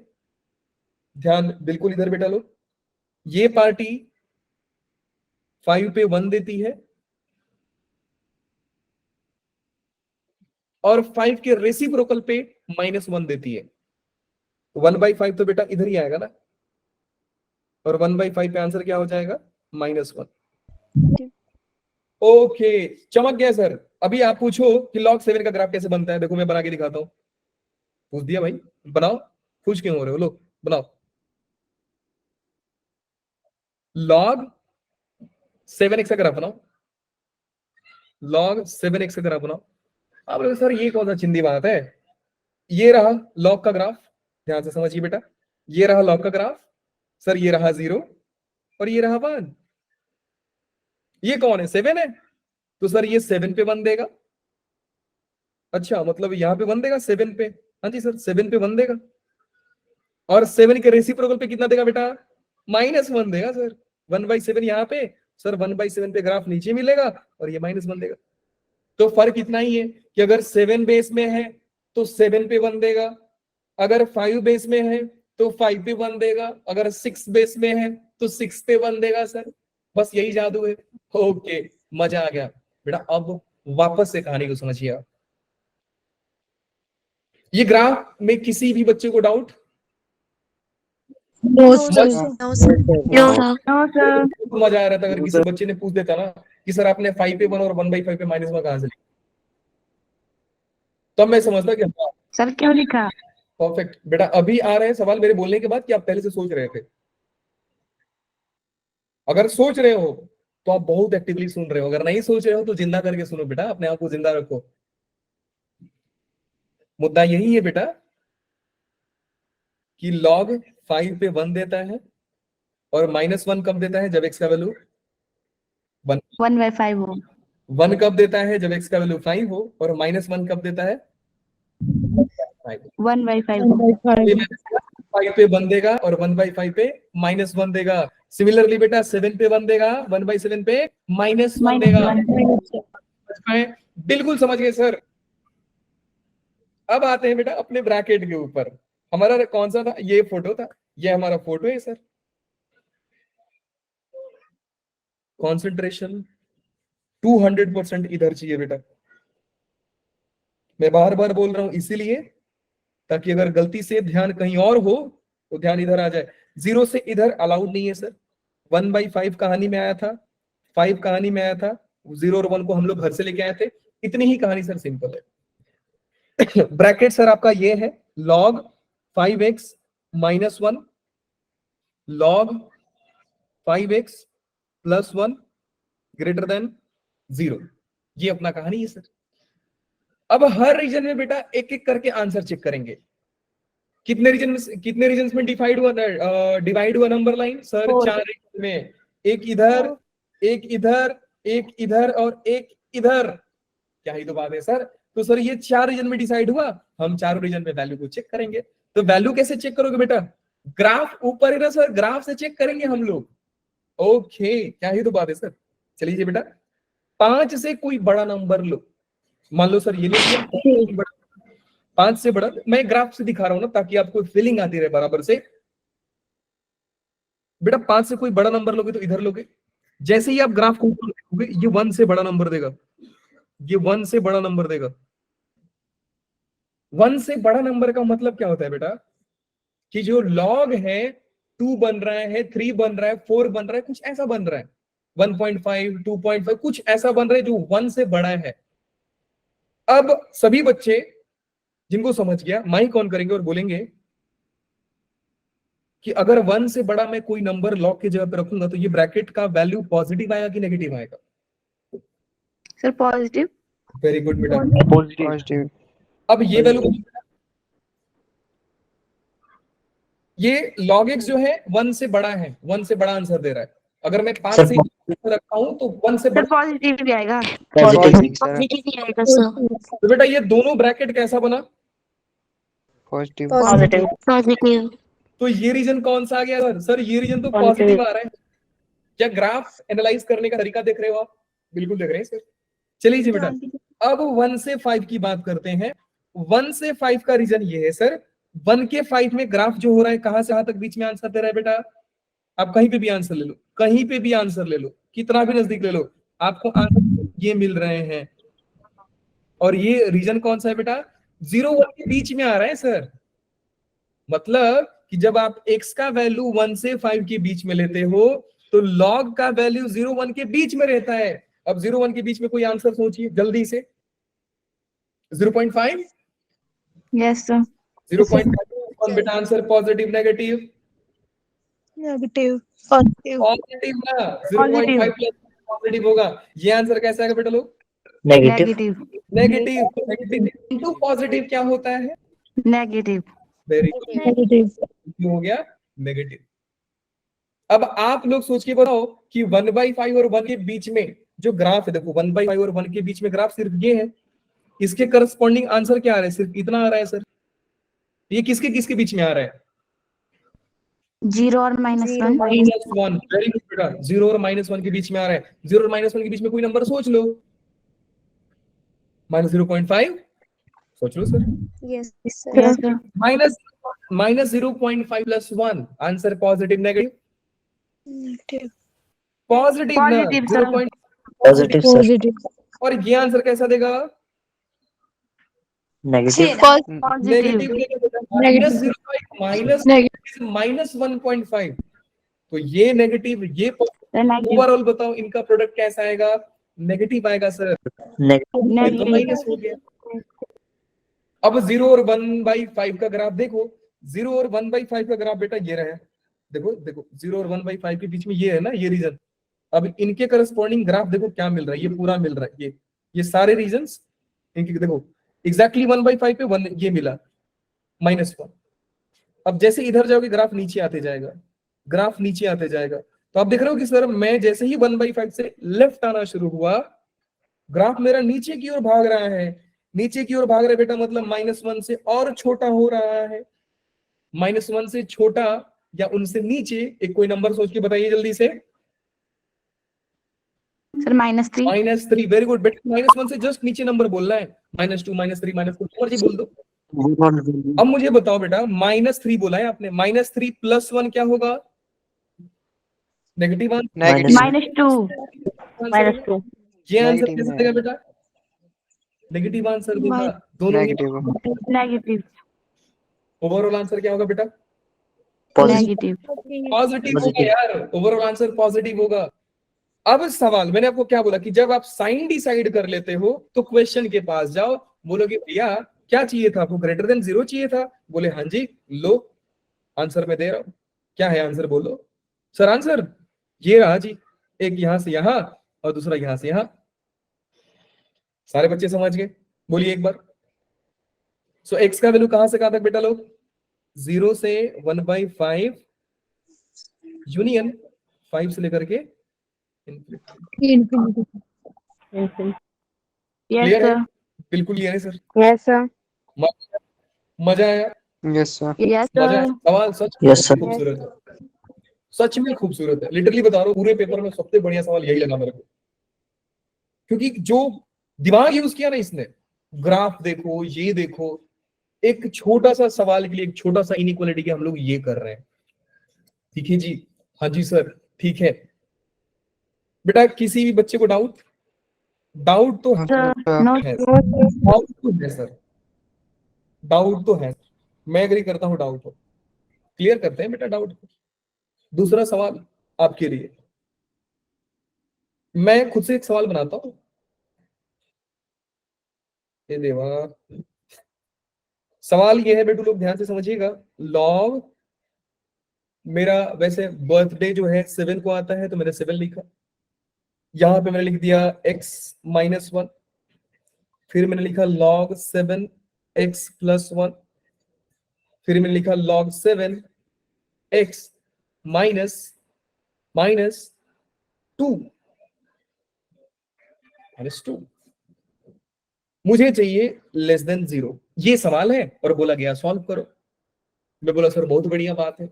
ध्यान बिल्कुल इधर बेटा लो, ये पार्टी 5 पे 1 देती है और 5 के रेसिप्रोकल पे -1 देती है। 1/5 तो बेटा इधर ही आएगा ना, और 1/5 पे आंसर क्या हो जाएगा? -1। ओके, चमक गया सर। अभी आप पूछो कि log 7 का ग्राफ कैसे बनता है। देखो मैं बना के दिखाता हूं। पूछ दिया भाई, बनाओ। खुश क्यों हो रहे हो लोग? बनाओ। log 7x का ग्राफ बनाओ, log 7x का ग्राफ बनाओ। आप लोग सर ये कौन सा चिंदी बात है? ये रहा log का ग्राफ, ध्यान से समझिए बेटा। ये रहा log का ग्राफ सर, ये रहा 0 और ये रहा 1। ये कौन है? 7 है, तो सर ये 7 पे 1 देगा। अच्छा, मतलब यहां पे 1 देगा 7 पे। हाँ जी सर, 7 पे 1 देगा और 7 के रेसिप्रोकल पे कितना देगा बेटा? -1 देगा सर। 1/7 यहाँ पे, सर 1/7 पे ग्राफ नीचे मिलेगा और ये -1 देगा। तो फर्क इतना ही है कि अगर 7 बेस में है तो 7 पे 1 देगा, अगर 5 बेस में है तो 5 पे 1 देगा, अगर 6 बेस में है तो 6 पे 1 देगा सर। बस यही जादू है। ओके, मजा आ गया बेटा। अब वापस से कहानी को समझिए आप। ये ग्राफ में किसी भी बच्चे को doubt? No, sir. No, sir. No, sir. बहुत मजा आ रहा था अगर किसी बच्चे ने पूछ देता ना कि सर आपने 5 पे 1 और 1/5 पे -1 कहां से लिखा, तब मैं समझता कि हाँ सर क्यों लिखा? परफेक्ट। बेटा अभी आ रहे हैं सवाल मेरे बोलने के बाद कि आप पहले से सोच रहे थे। अगर सोच रहे हो तो आप बहुत एक्टिवली सुन रहे हो, अगर नहीं सोच रहे हो तो जिंदा करके सुनो बेटा, अपने आप को जिंदा रखो। मुद्दा यही है बेटा कि log 5 पे 1 देता है और -1 कब देता है? जब x का वैल्यू 1/5 हो। 1 कब देता है? जब x का वैल्यू 5 हो। और -1 कब देता है? 1/5 हो। 5 पे 1 देगा और 1/5 पे -1 देगा। सिमिलरली बेटा 7 पे 1 देगा, 1/7 पे -1 देगा। बिल्कुल समझ गए सर। अब आते हैं बेटा अपने ब्रैकेट के ऊपर। हमारा कौन सा था? ये फोटो था, ये हमारा फोटो है सर। कॉन्सेंट्रेशन 200% इधर चाहिए बेटा। मैं बार बार बोल रहा हूं इसीलिए ताकि अगर गलती से ध्यान कहीं और हो तो ध्यान इधर आ जाए। 0 से इधर अलाउड नहीं है सर। 1/5 कहानी में आया था, 5 कहानी में आया था, 0 और 1 को हम लोग घर से लेके आए थे। इतनी ही कहानी सर, सिंपल है। ब्रैकेट सर आपका ये है, log 5x - 1 log 5x + 1 > 0। ये अपना कहानी है सर। अब हर रीजन में बेटा एक एक करके आंसर चेक करेंगे। कितने रीजन में डिवाइड हुआ नंबर लाइन सर? 4 रीजन में। एक इधर, एक इधर, एक इधर और एक इधर। क्या ही तो बात है सर। तो सर ये 4 रीजन में डिसाइड हुआ, हम चारों रीजन में वैल्यू को चेक करेंगे। तो वैल्यू कैसे चेक करोगे बेटा? ग्राफ ऊपर है ना सर, ग्राफ से चेक करेंगे हम लोग। ओके, क्या ही तो बात है सर। चलिए बेटा 5 से कोई बड़ा नंबर लो। मान लो सर ये ले लिया 5 से बड़ा। मैं ग्राफ से दिखा रहा हूं ना ताकि आपको फीलिंग आती रहे बराबर से। बेटा 5 से कोई बड़ा नंबर लोगे तो इधर लोगे। जैसे ही आप ग्राफ को ऊपर देखोगे ये 1 से बड़ा नंबर देगा, ये 1 से बड़ा नंबर देगा। 1 से बड़ा नंबर का मतलब क्या होता है बेटा? कि जो लॉग है 2 बन रहा है, 3 बन रहा है, 4 बन रहा है, कुछ ऐसा बन रहा है। 1.5, 2.5 कुछ ऐसा बन रहा है जो 1 से बड़ा है। अब सभी बच्चे जिनको समझ गया माइक ऑन करेंगे और बोलेंगे कि अगर 1 से बड़ा मैं कोई नंबर लॉग की जगह पे रखूंगा तो ये ब्रैकेट का वैल्यू पॉजिटिव आएगा कि नेगेटिव आएगा? Sir positive. वेरी गुड बेटा। पॉजिटिव। अब ये वैल्यू, ये log x जो है 1 से बड़ा है, 1 से बड़ा आंसर दे रहा है। अगर मैं 5 से रखा हूं तो 1 से सर बड़ा, पॉजिटिव भी आएगा। तो बेटा ये दोनों ब्रैकेट कैसा बना? पॉजिटिव। Positive. तो ये रीजन कौन सा आ गया सर? सर ये रीजन तो पॉजिटिव आ रहा है। क्या ग्राफ एनालाइज करने का तरीका देख रहे हो आप? बिल्कुल देख रहे हैं सर। चलिए जी बेटा अब 1 से 5 की बात करते हैं। 1 से 5 का रीजन ये है सर, 1 के 5 में ग्राफ जो हो रहा है कहां से कहां तक बीच में आंसर दे रहा है बेटा? आप कहीं पे भी आंसर ले लो, कहीं पे भी आंसर ले लो, कितना भी नजदीक ले लो, आपको आंसर ये मिल रहे हैं। और ये रीजन कौन सा है बेटा? 0 1 के बीच में आ रहा है सर। मतलब कि जब आप x का वैल्यू 1 से 5 के बीच में लेते हो तो log का वैल्यू 0 1 के बीच में रहता है। अब 0 1 के बीच में कोई आंसर सोचिए जल्दी से। 0.5, यस सर। 0.5 कौन बेटा answer? Positive negative? Negative. Positive. Positive ना, 0.5 प्लस पॉजिटिव होगा। ये आंसर कैसा है बेटा लोग? Negative. Negative. Negative into positive क्या होता है? नेगेटिव। Very Negative. हो गया नेगेटिव। अब आप लोग सोच के बताओ कि 1/5 और 1 के बीच में जो ग्राफ है, देखो 1/5 और 1 के बीच में ग्राफ सिर्फ ये है, इसके करस्पॉन्डिंग आंसर क्या आ रहा है? सिर्फ इतना आ रहा है सर। ये किसके किसके बीच में आ रहा है? 0 और -1। -1। वेरी गुड बेटा, 0 और -1 के बीच में आ रहा है। 0 और -1 के बीच में कोई नंबर सोच लो। माइनस 0.5, सोच लो sir. Yes, sir. Yes, sir. Minus 0.5 plus 1, answer positive negative? Negative. Positive ना, Positive, sir. 0. Positive sir, Positive. और ये आंसर कैसा देगा? Negative negative Positive. Minus 0, Negative. Minus 1.5, तो ये नेगेटिव, ये Negative. ओवरऑल बताओ इनका प्रोडक्ट कैसा आएगा? नेगेटिव आएगा सर, नेगेटिव ये तो Negative. माइनस हो गया। अब 0 और 1/5 का ग्राफ देखो, 0 और 1/5 का ग्राफ बेटा ये रहा है, देखो देखो 0 और 1/5 के बीच में ये है ना, ये रीजन। अब इनके करस्पॉन्डिंग ग्राफ देखो क्या मिल रहा है, ये पूरा मिल रहा है, ये सारे रीजन्स इनके देखो एग्जैक्टली 1/5 पे 1 ये मिला, -1। अब जैसे इधर जाओगे ग्राफ नीचे आते जाएगा, ग्राफ नीचे आते जाएगा, तो आप देख रहे हो कि सर मैं जैसे ही 1/5 से लेफ्ट आना शुरू हुआ, ग्राफ मेरा नीचे की ओर भाग रहा है, नीचे की ओर भाग रहा है बेटा, मतलब -1 से और छोटा हो रहा है। -1 से छोटा या उनसे नीचे एक कोई नंबर सोच के बताइए जल्दी से। Sir, -3. -3, वेरी गुड बेटा, -1 से जस्ट नीचे नंबर बोलना है, -2, -3, -4 मर्जी बोल दो। अब मुझे बताओ बेटा, -3 बोला है आपने, -3 + 1 क्या होगा? Negative answer. -2. -2 ये आंसर Negative कैसे है। देगा बेटा? नेगेटिव आंसर देगा, दोनों ही। Negative. ओवरऑल आंसर क्या होगा बेटा? Positive Negative. पॉजिटिव होगा यार, ओवरऑल आंसर पॉजिटिव होगा। अब सवाल मैंने आपको क्या बोला कि जब आप साइन डिसाइड कर लेते हो तो क्वेश्चन के पास जाओ, बोलोगे भैया क्या चाहिए था आपको, ग्रेटर देन 0 चाहिए था? बोले हाँ जी, लो आंसर मैं दे रहा हूं, क्या है आंसर बोलो। सर आंसर ये रहा जी, एक यहां से यहां और दूसरा यहां से यहां। सारे बच्चे समझ गए? बोलिए एक बार। सो एक्स का वैल्यू कहां से कहां तक बेटा लोग? 0 से 1/5 यूनियन 5 से लेकर के Infinity. Yes, क्लियर है? sir. बिल्कुल क्लियर है सर। Yes, sir. मजा आया? Yes, sir. Yes, मजा आया? sir. सवाल सच Yes, sir. खूबसूरत है, सच में खूबसूरत है, लिटरली बता रहा हूँ, पूरे पेपर में सबसे बढ़िया सवाल यही लगा मेरे को, क्योंकि जो दिमाग यूज किया ना इसने, ग्राफ देखो, ये देखो, एक छोटा सा सवाल के लिए एक छोटा सा इनइक्वालिटी के हम लोग ये कर रहे हैं। ठीक है जी, हाँ जी सर, ठीक है बेटा। किसी भी बच्चे को डाउट तो Sir, no. है, डाउट तो है सर, डाउट तो है, मैं एग्री करता हूँ, डाउट हो क्लियर करते हैं बेटा डाउट को। दूसरा सवाल आपके लिए, मैं खुद से एक सवाल बनाता हूं। ये देवा, सवाल ये है बेटू, लोग ध्यान से समझिएगा। लॉग मेरा वैसे बर्थडे जो है 7 को आता है, तो मैंने 7 लिखा, यहां पे मैंने लिख दिया x -1, फिर मैंने लिखा log 7x + 1, फिर मैंने लिखा log 7x -2 मुझे चाहिए <0 ये सवाल है और बोला गया सॉल्व करो। मैं बोला सर बहुत बढ़िया बात है।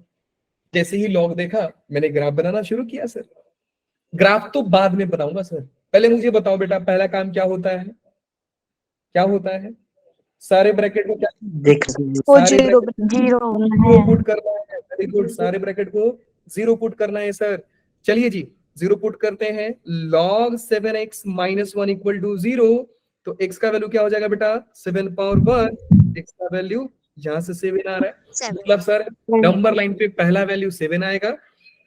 जैसे ही लॉग देखा मैंने ग्राफ बनाना शुरू किया सर। ग्राफ तो बाद में बनाऊंगा सर, पहले मुझे बताओ बेटा पहला काम क्या होता है, क्या होता है? सारे ब्रैकेट को क्या, देख सारे zero. Bracket Zero. Zero put करना है। वेरी गुड, सारे ब्रैकेट को 0 पुट करना है सर। चलिए जी 0 पुट करते हैं। log 7x - 1 = 0, तो x का वैल्यू क्या हो जाएगा बेटा? 7 पावर 1, x का वैल्यू यहां से 7 आ रहा है, 7. मतलब सर नंबर लाइन पे पहला वैल्यू 7 आएगा,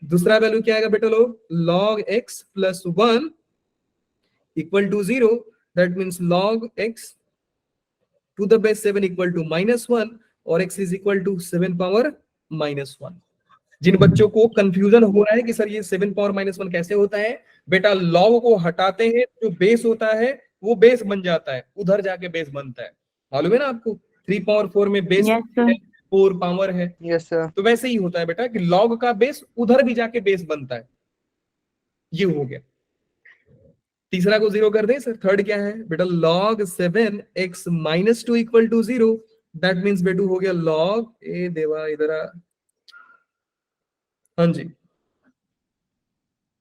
दूसरा वैल्यू क्या आएगा बेटा लोग? log x + 1 = 0, that means log x to the base 7 = -1 और x = 7 पावर -1। जिन बच्चों को कंफ्यूजन हो रहा है कि सर ये 7 पावर -1 कैसे होता है, बेटा लॉग को हटाते हैं, जो बेस होता है वो बेस बन जाता है, उधर जाके बेस बनता है। मालूम है ना आपको? 3 पावर 4 में बेस Yes, sir. 4 पावर है, Yes, sir. तो वैसे ही होता है बेटा कि लॉग का बेस उधर भी जाके बेस बनता है। ये हो गया। तीसरा को 0 कर दे सर। थर्ड क्या है बेटा? log 7x - 2 = 0, दैट मींस बेटू हो गया log, ए देवा इधर आ, हाँ जी,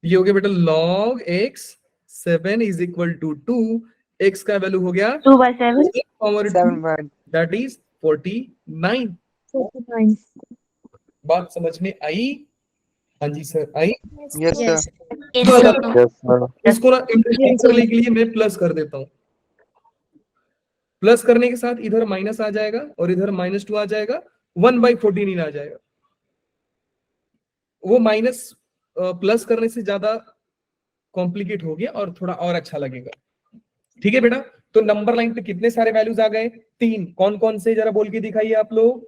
ये हो गया बेटा log x 7 = 2, x का वैल्यू हो गया 2/7. Power 7/2 that is 49। 49. बात समझ में आई? हाँ जी सर, आई? Yes Yes. Sir Yes, sir. Yes, sir. इसको ना इंटरेस्टिंग करने के लिए मैं प्लस कर देता हूँ। प्लस करने के साथ इधर माइनस आ जाएगा और इधर -2 आ जाएगा, 1/14 आ जाएगा। वो माइनस प्लस करने से ज्यादा कॉम्प्लिकेट हो गया और थोड़ा और अच्छा लगेगा। ठीक है बेटा, तो नंबर लाइन पे कितने सारे वैल्यूज आ गए? 3। कौन कौन से जरा बोल के दिखाइए आप लोग।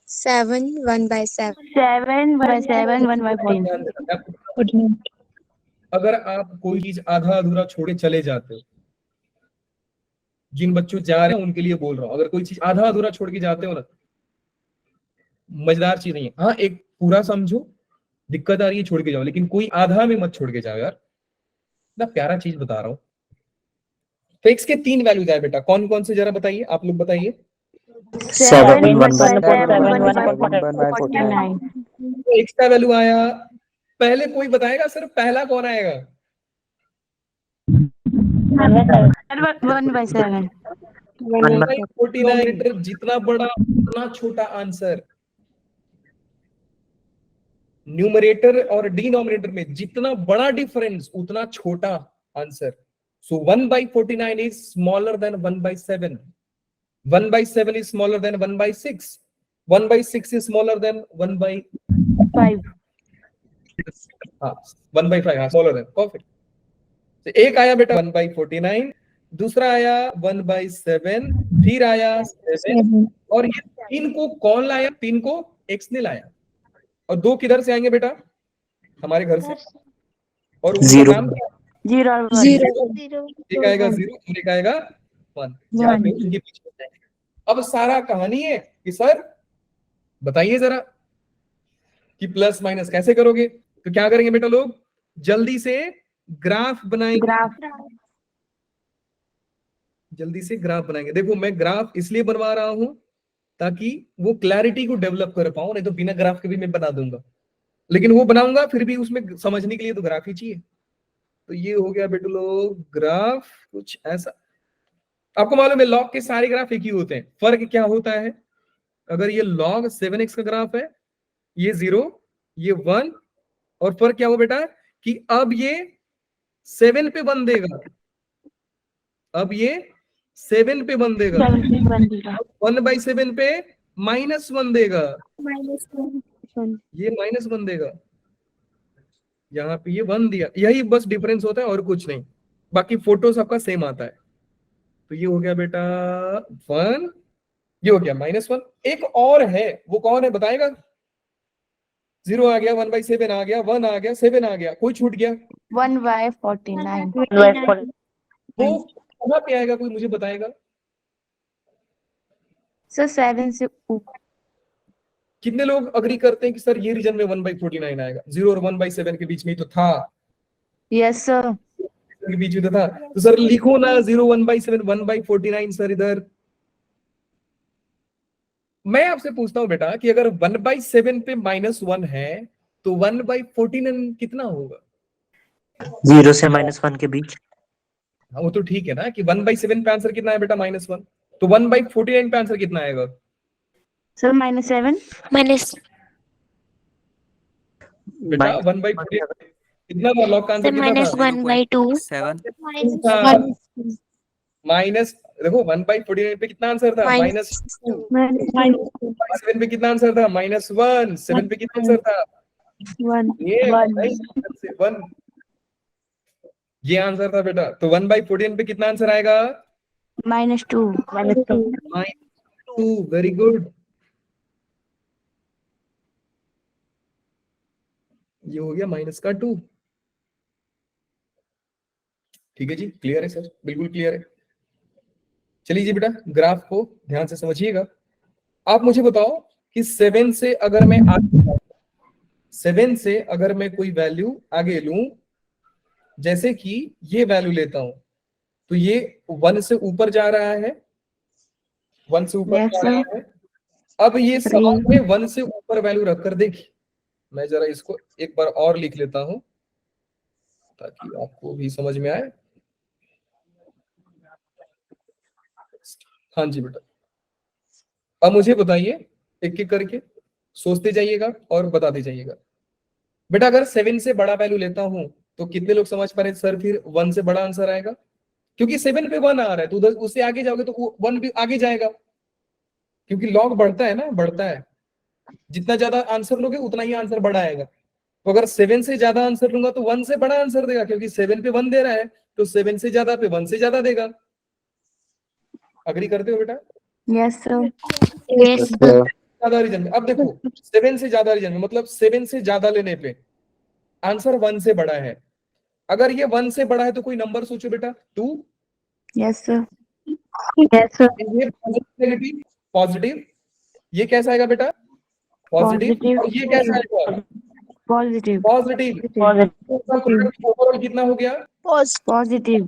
7, 1/7. 7/7, 1/14. ध्यान देना। 49. अगर आप कोई चीज आधा अधूरा छोड़ के चले जाते हो, जिन बच्चों जा रहे हैं उनके लिए बोल रहा हूं, अगर कोई चीज आधा अधूरा छोड़ के जाते हो ना, मजेदार चीज नहीं है। हाँ, एक पूरा समझो, दिक्कत आ रही है छोड़ के जाओ, लेकिन कोई आधा में मत छोड़ के जाओ यार। ना प्यारा चीज बता रहा हूं। तो x के 3 वैल्यूज आए बेटा, कौन कौन से जरा बताइए, आप लोग बताइए। 7, 1/7. 1/49. तो x का वैल्यू आया, पहले कोई बताएगा सर पहला कौन आएगा? 1/7. 49 जितना बड़ा उतना छोटा आंसर। न्यूमरेटर और डिनोमिनेटर में जितना बड़ा डिफरेंस उतना छोटा answer. So 1/49 is smaller than 1/7। 1/7 is smaller than 1/6. 1/6 is smaller than 5. 1/5, हाँ, smaller than, perfect. तो एक आया बेटा 1/49, दूसरा आया 1/7, फिर आया 7, और ये 3 को कौन लाया? 3 को x ने लाया। और 2 किधर से आएंगे बेटा? हमारे घर से। और उनका 0. नाम क्या? 0 और 1. 0. एक आएगा 0 और एक आएगा 1। यहाँ पे उनके पीछे हो जाएंगे। अब सारा कहानी है कि सर बताइए जरा कि प्लस माइनस कैसे करोगे। तो क्या करेंगे बेटा लोग, जल्दी से ग्राफ बनाएंगे। ग्राफ. जल्दी से ग्राफ बनाएंगे। देखो मैं ग्राफ इसलिए बनवा रहा हूं ताकि वो क्लैरिटी को डेवलप कर पाऊं, नहीं तो बिना ग्राफ के भी मैं बना दूंगा, लेकिन वो बनाऊंगा फिर भी उसमें समझने के लिए तो ग्राफ ही चाहिए। तो ये हो गया बेटा लोग ग्राफ कुछ ऐसा। आपको मालूम है लॉग के सारे ग्राफ एक ही होते हैं। फर्क क्या होता है, अगर ये log 7x का ग्राफ है, ये 0, ये 1, और फर्क क्या हो बेटा कि अब ये 7 पे बन देगा, अब ये 7 पे बन देगा, 1/7 पे -1 देगा, -1. ये -1 देगा, यहाँ पे ये 1 दिया। यही बस डिफरेंस होता है और कुछ नहीं, बाकी फोटो सबका सेम आता है। तो ये हो गया बेटा 1, ये हो गया -1। एक और है, वो कौन है बताएगा? 0 आ गया, 1/7 आ गया, 1 आ गया, 7 आ गया, कोई छूट गया? 1/49. वो कहाँ पे आएगा, कोई मुझे बताएगा? सर 7 से ऊपर. कितने लोग अग्री करते हैं कि सर ये रीजन में 1/49 आएगा? 0 और 1/7 के बीच में ही तो था, यस सर. के बीच में तो था। तो सर लिखो ना 0, 1/7, 1/49 सर इधर। मैं आपसे पूछता हूं बेटा कि अगर 1/7 पे -1 है तो 1/49 कितना होगा? 0 से -1 के बीच। हाँ वो तो ठीक है ना कि 1/7 पे आंसर कितना है बेटा? -1। तो 1/49 पे आंसर कितना आएगा? सर -7. Minus. बेटा 1/49 कितना था? लॉग का आंसर Sir, कितना था? -1/2. 7. था। माइनस, देखो 1/49 पे कितना आंसर था? -2। 7 पे कितना आंसर था? -1। 7 पे कितना आंसर था? 1. ये 1। ये आंसर था बेटा। तो 1/14 पे कितना आंसर आएगा? -2. -2। Very good. ये हो गया -2। ठीक है जी, क्लियर है सर? बिल्कुल क्लियर है। चलिए जी बेटा, ग्राफ को ध्यान से समझिएगा। आप मुझे बताओ कि 7 से अगर मैं 7 से अगर मैं कोई वैल्यू आगे लूं, जैसे कि ये वैल्यू लेता हूं, तो ये 1 से ऊपर जा रहा है, 1 से ऊपर Yes, जा रहा sir. है। अब ये सवाल में 1 से ऊपर वैल्यू रखकर देखिए, मैं जरा इसको एक बार और लिख लेता हूं ताकि आपको भी समझ में आए। हाँ जी बेटा। अब मुझे बताइए, एक एक करके सोचते जाइएगा और बताते जाइएगा। बेटा अगर 7 से बड़ा वैल्यू लेता हूं तो कितने लोग समझ पा रहे सर फिर 1 से बड़ा आंसर आएगा? क्योंकि 7 पे 1 आ रहा है तो उधर उससे आगे जाओगे तो 1 भी आगे जाएगा, क्योंकि लॉग बढ़ता है ना, बढ़ता है। जितना ज्यादा आंसर लोगे उतना ही आंसर बड़ा आएगा। तो अगर 7 से ज्यादा आंसर लूंगा तो 1 से बड़ा आंसर देगा, क्योंकि 7 पे 1 दे रहा है तो 7 से ज्यादा पे 1 से ज्यादा देगा। अग्री करते हो बेटा? Yes, sir. Yes. ज्यादा रीजन में अब देखो 7 से ज्यादा रीजन में मतलब 7 से ज्यादा लेने पे आंसर 1 से बड़ा है। अगर ये 1 से बड़ा है तो कोई नंबर सोचो बेटा। 2। Yes, sir. Yes, sir. ये नेगेटिव, पॉजिटिव, ये कैसा आएगा बेटा? पॉजिटिव। Positive. और ये कैसा आएगा? Positive. पॉजिटिव। ओवरऑल कितना हो गया? Positive.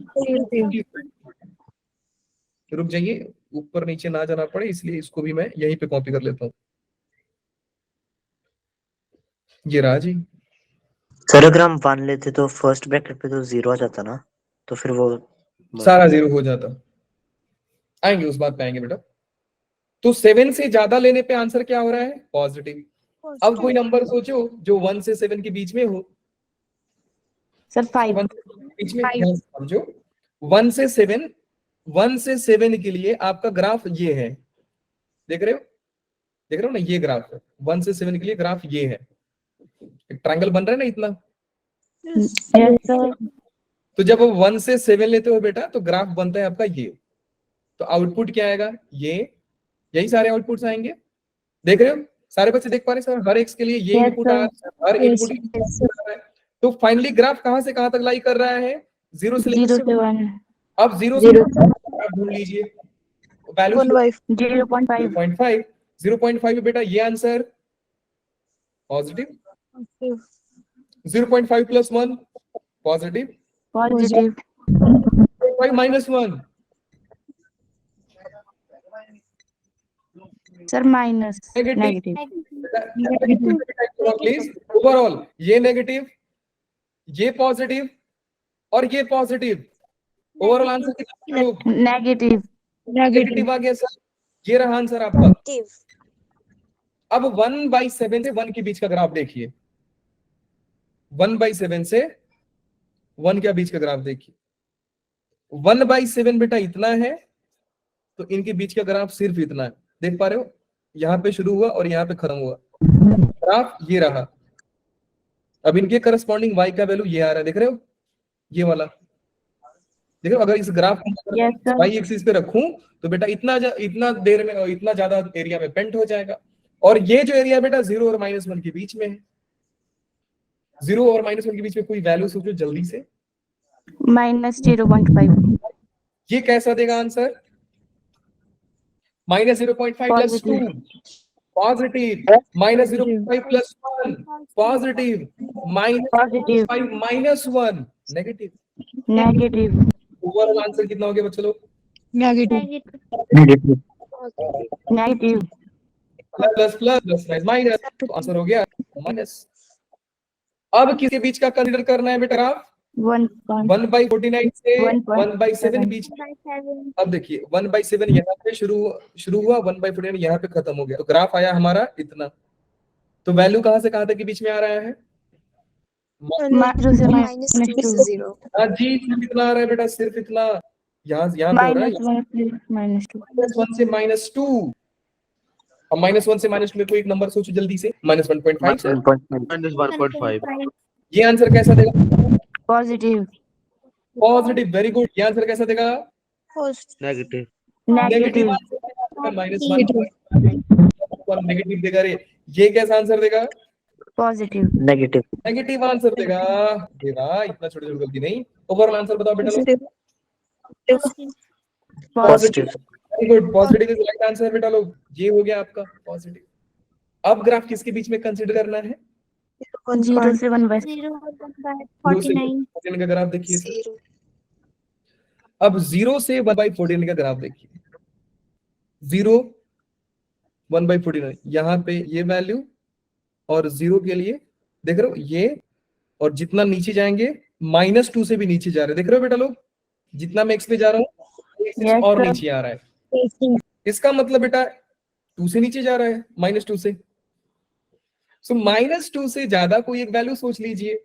रुक जाइए, ऊपर नीचे ना जाना पड़े इसलिए इसको भी मैं यहीं पे कॉपी कर लेता हूँ। ये रहा जी। सर अगर हम 1 लेते तो फर्स्ट ब्रैकेट पे तो 0 आ जाता ना, तो फिर वो सारा 0 हो जाता। आएंगे उस बात पे आएंगे बेटा। तो 7 से ज्यादा लेने पे आंसर क्या हो रहा है? पॉजिटिव। अब कोई नंबर सोचो जो 1 से 7 के बीच में हो। Sir, 5. 1 से 7 के बीच में ध्यान से समझो। 1 से 7 के लिए आपका ग्राफ ये है, देख रहे हो? देख रहे हो ना, ये ग्राफ है 1 से 7 के लिए। ग्राफ ये है, एक ट्रायंगल बन रहा है ना इतना। Yes, sir. तो जब 1 से 7 लेते हो बेटा तो ग्राफ बनता है आपका ये। तो आउटपुट क्या आएगा? ये, यही सारे आउटपुट्स आएंगे। देख रहे हो? सारे बच्चे देख पा रहे हैं सर? हर एक के लिए ये Yes, इनपुट आ रहा है, हर Yes, इनपुट yes, आ रहा है। तो फाइनली ग्राफ कहां से कहां तक लाई कर रहा है? 0 से 0 से 1. अब 0 से ग्राफ ढूंढ लीजिए, वैल्यू 0.5. 0.5। 0.5 बेटा ये answer positive. 0.5 plus 1 positive. Positive. 5 minus 1 Sir, minus. Negative. Negative. Please overall ये नेगेटिव, ये पॉजिटिव और ये पॉजिटिव। ओवरऑल आंसर कितना लोग? Negative. नेगेटिव आ गया सर। ये रहा आंसर आपका। अब 1/7 से 1 के बीच का ग्राफ देखिए। 1/7 से 1 के बीच का ग्राफ देखिए। 1/7 बेटा इतना है तो इनके बीच का ग्राफ सिर्फ इतना है। देख पा रहे हो? यहाँ पे शुरू हुआ और यहाँ पे खत्म हुआ। ग्राफ ये रहा। अब इनके करस्पॉन्डिंग y का वैल्यू ये आ रहा है, देख रहे हो? ये वाला देख रहे हो? अगर इस ग्राफ को Yes, sir. y एक्सिस पे रखूं तो बेटा इतना देर में इतना ज्यादा एरिया में पेंट हो जाएगा। और ये जो एरिया बेटा 0 और -1 के बीच में है। 0 और -1 के बीच में कोई वैल्यू सोचो जल्दी से। Minus 0.5. ये कैसा देगा answer? -0.5 plus 2 positive, -0.5 plus 1 positive, Positive. -5 minus 1 negative. Negative. Overall answer कितना हो गया बच्चों लोग? Negative. Negative. Plus plus plus minus, तो आंसर हो गया माइनस। अब किसके बीच का कंसीडर करना है बेटा ग्राफ? 1/49 से 1/7 बीच में। अब देखिए 1/7 यहाँ पे शुरू हुआ, 1/49 यहाँ पे खत्म हो गया, तो ग्राफ आया हमारा इतना। तो वैल्यू कहां से कहां तक के बीच में आ रहा है? Minus से minus 2 -2. से 0. हाँ जी, सिर्फ इतना आ रहा है बेटा, सिर्फ इतना। यहाँ पे हो रहा है -1 से -2. -1 से -2। अब -1 से -2 में कोई एक नंबर सोचो जल्दी से। -1.5 सर। -1.5 ये आंसर कैसा देगा? Positive. Positive, very good. ये आंसर कैसा देगा? Negative negative Negative. -1 नेगेटिव देगा रे। ये कैसा आंसर देगा? Positive. नेगेटिव। नेगेटिव आंसर देगा। देगा, इतना छोटे छोटे गलती नहीं। ओवरऑल आंसर बताओ बेटा लोग। Positive. Very good, positive is right answer बेटा लोग। ये हो गया आपका पॉजिटिव। अब ग्राफ किसके बीच में कंसीडर करना है? 0 से 1/7. 49 का ग्राफ देखिए सर। अब 0 से 1/49 का ग्राफ देखिए। 0 1/49 यहाँ पे ये वैल्यू और 0 के लिए देख रहे हो ये, और जितना नीचे जाएंगे -2 से भी नीचे जा रहे हैं। देख रहे हो बेटा लोग? जितना मैं x पे जा रहा हूँ Yes, और sir. नीचे आ रहा है। इसका मतलब बेटा 2 से नीचे जा रहा है, -2 से। सो -2 से ज्यादा कोई एक वैल्यू सोच लीजिए।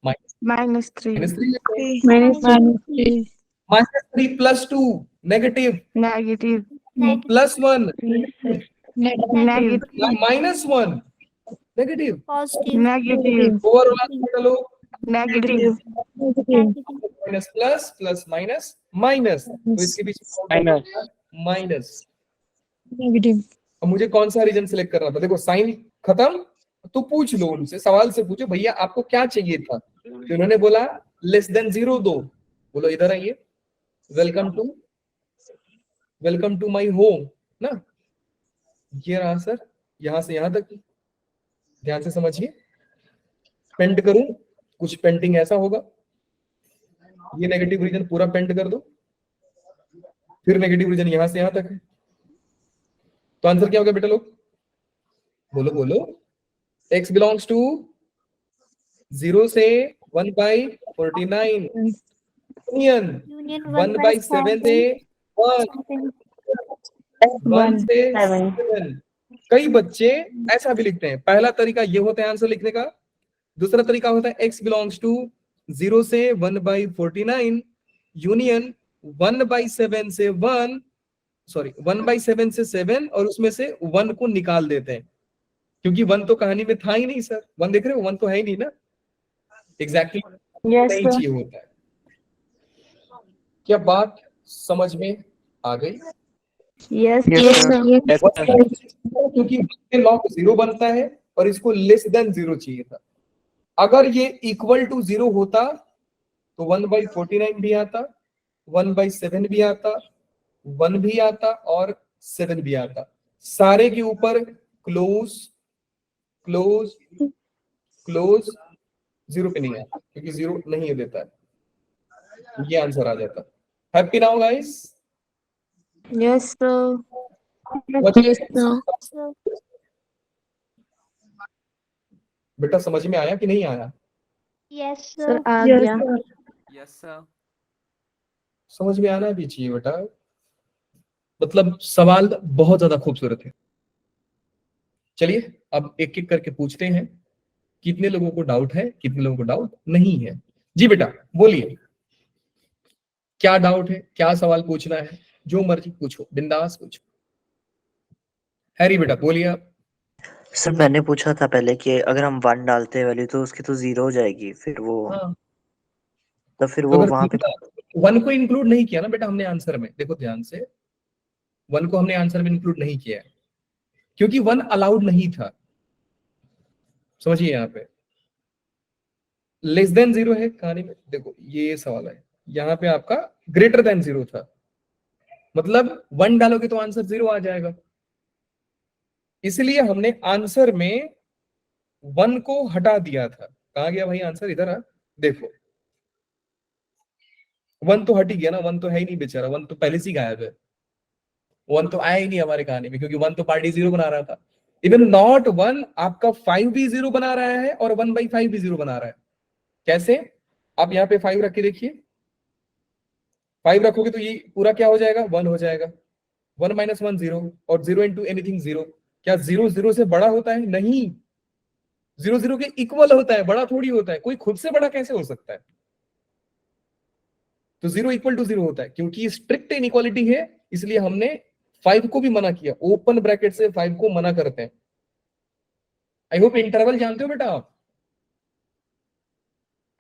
-3 -3 -3 -3 +2 negative negative +1 negative -1 negative. positive negative over वाला लो, negative minus plus plus minus minus, तो इसके पीछे माइनस। negative अब मुझे कौन सा रीजन सिलेक्ट करना था? देखो साइन खत्म, तो पूछ लो उनसे, सवाल से पूछो भैया आपको क्या चाहिए था, तो उन्होंने बोला <0 दो। बोलो इधर आइए, वेलकम टू माय होम ना, ये रहा सर, यहां से यहां तक, ध्यान से समझिए। पेंट करूं, कुछ पेंटिंग ऐसा होगा, ये नेगेटिव रीजन पूरा पेंट कर दो, फिर नेगेटिव रीजन यहां से यहां तक है, तो आंसर क्या होगा बेटा लोग? बोलो बोलो। x बिलोंग्स टू 0 से 1/49 यूनियन union 1/7 से 1 से 7 7। कई बच्चे ऐसा भी लिखते हैं। पहला तरीका ये होता है आंसर लिखने का, दूसरा तरीका होता है x बिलोंग्स टू 0 से 1/49 यूनियन 1/7 से 1, सॉरी 1/7 से 7, और उसमें से 1 को निकाल देते हैं, क्योंकि 1 तो कहानी में था ही नहीं सर। 1 देख रहे हो, 1 तो है ही नहीं ना, एग्जैक्टली yes नहीं sir चाहिए होता है। क्या बात समझ में आ गई? yes क्योंकि लॉग 0 बनता है और इसको <0 चाहिए था। अगर ये इक्वल टू 0 होता तो 1/49 भी आता, 1/7 भी आता, 1 भी आता और 7 भी आता। सारे के ऊपर क्लोज क्लोज क्लोज 0 पे नहीं आता, क्योंकि 0 नहीं देता है, ये आंसर आ जाता। Happy now guys? yes sir बेटा समझ में आया कि नहीं आया? yes sir sir आ गया यस सर। समझ में आना भी चाहिए बेटा, मतलब सवाल बहुत ज्यादा खूबसूरत है। चलिए अब एक एक करके पूछते हैं, कितने लोगों को डाउट है, कितने लोगों को डाउट नहीं है। जी बेटा बोलिए, क्या डाउट है, क्या सवाल पूछना है, जो मर्जी पूछो, बिंदास पूछो। हैरी बेटा बोलिए आप। सर मैंने पूछा था पहले कि अगर हम 1 डालते हैं वैल्यू तो उसकी तो 0 हो जाएगी, फिर वो हाँ, तो फिर तो वो अगर वहां पे 1 को इंक्लूड नहीं किया ना बेटा हमने आंसर में, देखो ध्यान से, 1 को हमने आंसर में इंक्लूड नहीं किया है, क्योंकि 1 अलाउड नहीं था। समझिए यहाँ पे <0 है कहानी में, देखो ये सवाल है, यहाँ पे आपका <0 था, मतलब 1 डालोगे तो आंसर 0 आ जाएगा। इसलिए हमने आंसर में 1 को हटा दिया था। कहां गया भाई आंसर? इधर आ, देखो 1 तो हट ही गया ना, 1 तो है ही नहीं बेचारा, 1 तो पहले से ही गायब है, 1 तो आया ही नहीं हमारे कहानी में, क्योंकि 1 तो पार्टी 0 बना रहा था। इवन नॉट 1, आपका 5 भी 0 बना रहा है और 1/5 भी 0 बना रहा है। कैसे? आप यहाँ पे 5 रख के देखिए, 5 रखोगे तो ये पूरा क्या हो जाएगा? 1 हो जाएगा। 1 - 1 0, और 0 into एनीथिंग 0। क्या 0 0 से बड़ा होता है? नहीं, 0 0 के इक्वल होता है, बड़ा थोड़ी होता है। कोई खुद से बड़ा कैसे हो सकता है? तो 0 = 0 होता है, क्योंकि स्ट्रिक्ट इनइक्वालिटी है, इसलिए हमने 5 को भी मना किया, ओपन ब्रैकेट से 5 को मना करते हैं। आई होप इंटरवल जानते हो बेटा आप।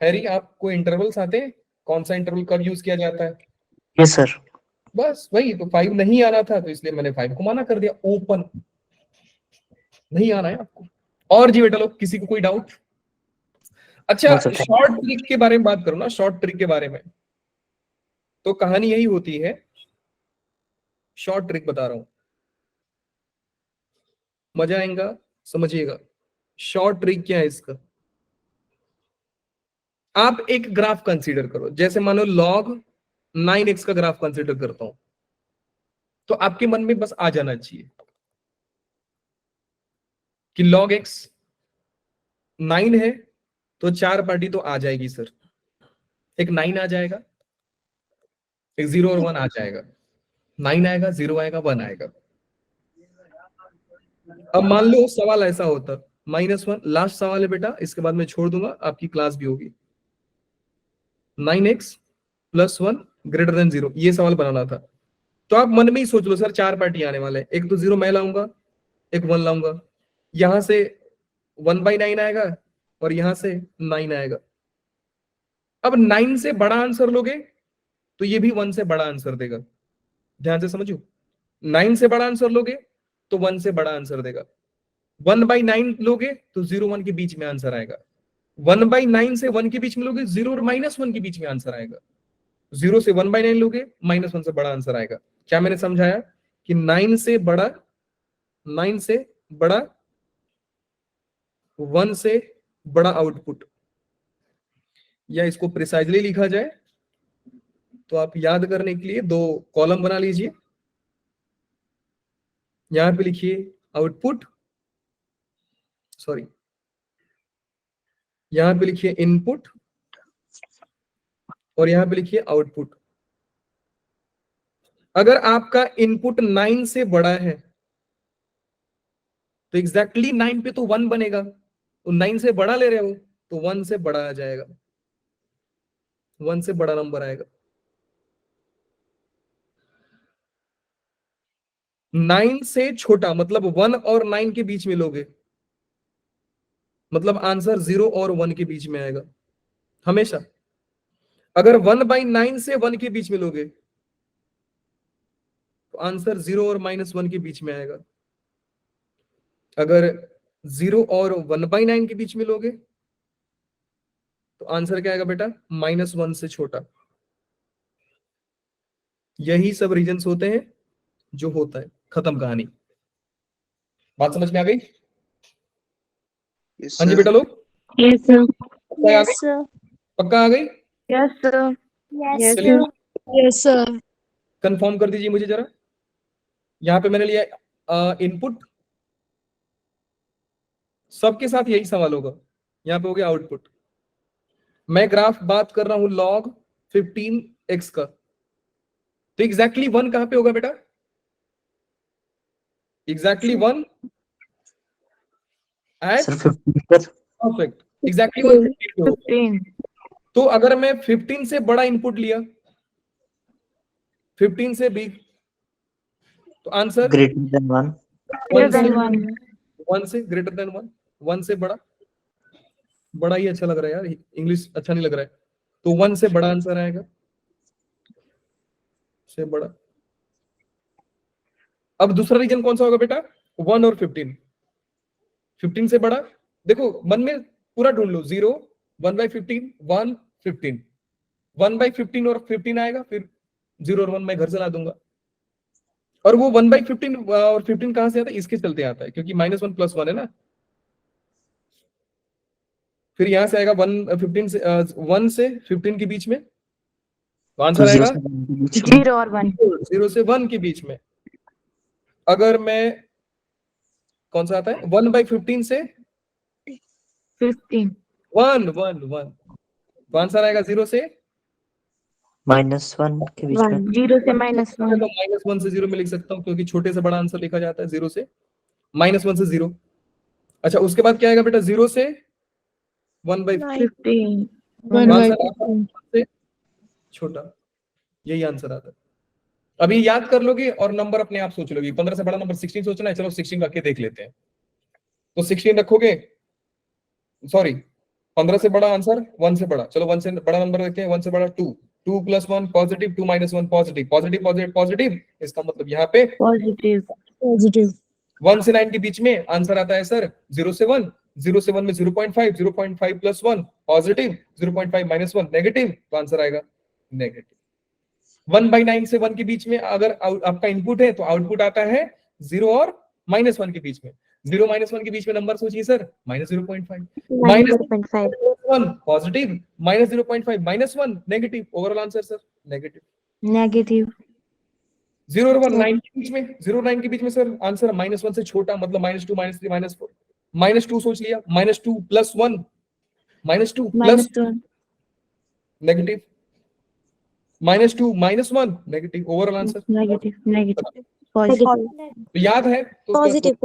हैरी आपको इंटरवल्स आते हैं? कौन सा इंटरवल कब यूज किया जाता है? Yes sir. बस वही तो, 5 नहीं आना था तो इसलिए मैंने 5 को मना कर दिया, ओपन नहीं आना है आपको। और जी बेटा लोग, किसी को कोई डाउट? अच्छा, No, sir, thank short trick के बारे में बात करो ना, शॉर्ट ट्रिक के बारे में। तो कहानी यही होती है, शॉर्ट ट्रिक बता रहा हूं, मजा आएगा, समझिएगा। शॉर्ट ट्रिक क्या है इसका? आप एक ग्राफ कंसीडर करो, जैसे मानो log 9x का ग्राफ कंसीडर करता हूं, तो आपके मन में बस आ जाना चाहिए कि log x 9 है, तो 4 पार्टी तो आ जाएगी सर। एक 9 आ जाएगा, एक 0 और 1 आ जाएगा, 9 आएगा, 0 आएगा, 1 आएगा। अब मान लो सवाल ऐसा होता, -1, लास्ट सवाल है बेटा, इसके बाद मैं छोड़ दूंगा, आपकी क्लास भी होगी। 9x + 1 > 0, ये सवाल बनाना था। तो आप मन में ही सोच लो सर 4 पार्टी आने वाले हैं, एक तो 0 मैं लाऊंगा, एक 1 लाऊंगा, यहां से 1/9 आएगा और यहां से 9 आएगा। अब 9 से बड़ा आंसर लोगे तो ये भी 1 से बड़ा आंसर देगा, ध्यान से समझो। 9 से बड़ा आंसर लोगे तो 1 से बड़ा आंसर देगा। 1/9 लोगे तो 0 1 के बीच में आंसर आएगा। 1/9 से 1 के बीच में लोगे 0 और -1 के बीच में आंसर आएगा। 0 से 1/9 लोगे -1 से बड़ा आंसर आएगा। क्या मैंने समझाया कि 9 से बड़ा 1 से बड़ा आउटपुट, या इसको प्रिसाइजली लिखा जाए तो आप याद करने के लिए 2 कॉलम बना लीजिए। यहां पे लिखिए आउटपुट, सॉरी यहां पे लिखिए इनपुट और यहां पे लिखिए आउटपुट। अगर आपका इनपुट 9 से बड़ा है तो एग्जैक्टली 9 पे तो 1 बनेगा, तो 9 से बड़ा ले रहे हो तो 1 से बड़ा आ जाएगा, 1 से बड़ा नंबर आएगा। 9 से छोटा मतलब 1 और 9 के बीच में लोगे, मतलब आंसर 0 और 1 के बीच में आएगा हमेशा। अगर 1/9 से 1 के बीच में लोगे तो आंसर 0 और -1 के बीच में आएगा। अगर 0 और 1/9 के बीच में लोगे तो आंसर क्या आएगा बेटा, -1 से छोटा। यही सब रीजंस होते हैं जो होता है, खत्म कहानी। बात समझ में आ गई? Yes, हाँ जी sir. बेटा लोग, Yes, sir. पक्का आ गई? Yes, sir. पक्का आ गई? Yes, sir. Yes, Yes, चलिए sir. Yes, sir. कंफर्म कर दीजिए मुझे जरा। यहां पे मैंने लिया इनपुट, सबके साथ यही सवाल होगा। यहां पे हो गया आउटपुट। मैं ग्राफ बात कर रहा हूं log 15x का, तो एग्जैक्टली 1 कहां पे होगा बेटा? एग्जैक्टली 1 एट सर 15 पर परफेक्ट, एग्जैक्टली 1 15 पे होगा। 15. तो अगर मैं 15 से बड़ा इनपुट लिया, 15 से बिग, तो answer greater than 1। Greater than 1. 1 से ग्रेटर देन 1, 1 से बड़ा, बड़ा ही अच्छा लग रहा है यार, इंग्लिश अच्छा नहीं लग रहा है, तो 1 से बड़ा आंसर आएगा, से बड़ा। अब दूसरा रीजन कौन सा होगा बेटा? 1 और 15, 15 से बड़ा। देखो मन में पूरा ढूंढ लो, 0 1/15 1 15, 1/15 और 15 आएगा, फिर 0 और 1 मैं घर से ला दूंगा। और वो 1/15 और 15 कहां से आता है? इसके चलते आता है, क्योंकि -1 + 1 है ना। फिर यहां से आएगा 1 से 15 के बीच में, तो आंसर आएगा 0 और 1. 0 से 1 के बीच में। अगर मैं कौन सा आता है 1/15 से 15. 1 तो आंसर आएगा 0 से -1 के बीच में। 0 से -1. तो -1 से 0 में लिख सकता हूँ, क्योंकि छोटे से बड़ा आंसर लिखा जाता है 0 से, -1 से 0। अच्छा उसके बाद क्या आएगा बेटा? 0 से 1/15 15. 1/15. से छोटा, यही आंसर आता है। अभी याद कर लोगे और नंबर अपने आप सोच लोगे। 15 से बड़ा नंबर 16 सोचना है, चलो 16 रख के देख लेते हैं। तो 16 रखोगे, सॉरी 15 से बड़ा आंसर 1 से बड़ा, चलो 1 से बड़ा नंबर रखते हैं, 1 से बड़ा 2 + 1 positive, 2 - 1 positive, positive positive positive. इसका मतलब यहाँ पे Positive. Positive. 1 से 9 के बीच में आंसर आता है सर 0 से 1, 0 से 1 में 0.5, 0.5 + 1 पॉजिटिव, 0.5 - 1 नेगेटिव, तो आंसर आएगा नेगेटिव। 1/9 से 1 के बीच में अगर आपका इनपुट है तो आउटपुट आता है 0 और -1 के बीच में। 0 - 1 के बीच में नंबर सोचिए sir, -0.5, -0.5. -1 positive, -0.5 -1 negative. Overall answer sir negative. Negative. 0 और 1 9 के बीच में, 0 9 के बीच में सर आंसर -1 से छोटा, मतलब -2 -3 -4, -2 सोच लिया, -2 + 1, -2 plus -1. Negative. -2 -1 negative overall answer negative positive तो याद है तो पॉजिटिव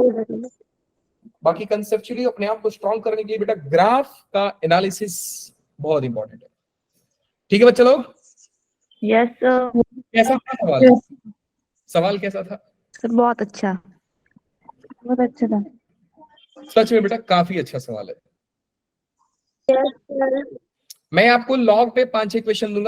बाकी कंसेप्चुअली अपने आप को स्ट्रॉन्ग करने के लिए बेटा ग्राफ का एनालिसिस बहुत इंपॉर्टेंट है। ठीक है बच्चे लोग, यस सर कैसा था सवाल? सवाल कैसा था? सर बहुत अच्छा था। सच में बेटा काफी अच्छा सवाल है। यस सर मैं आपको लॉग पे 5-6 क्वेश्चन दूंगा।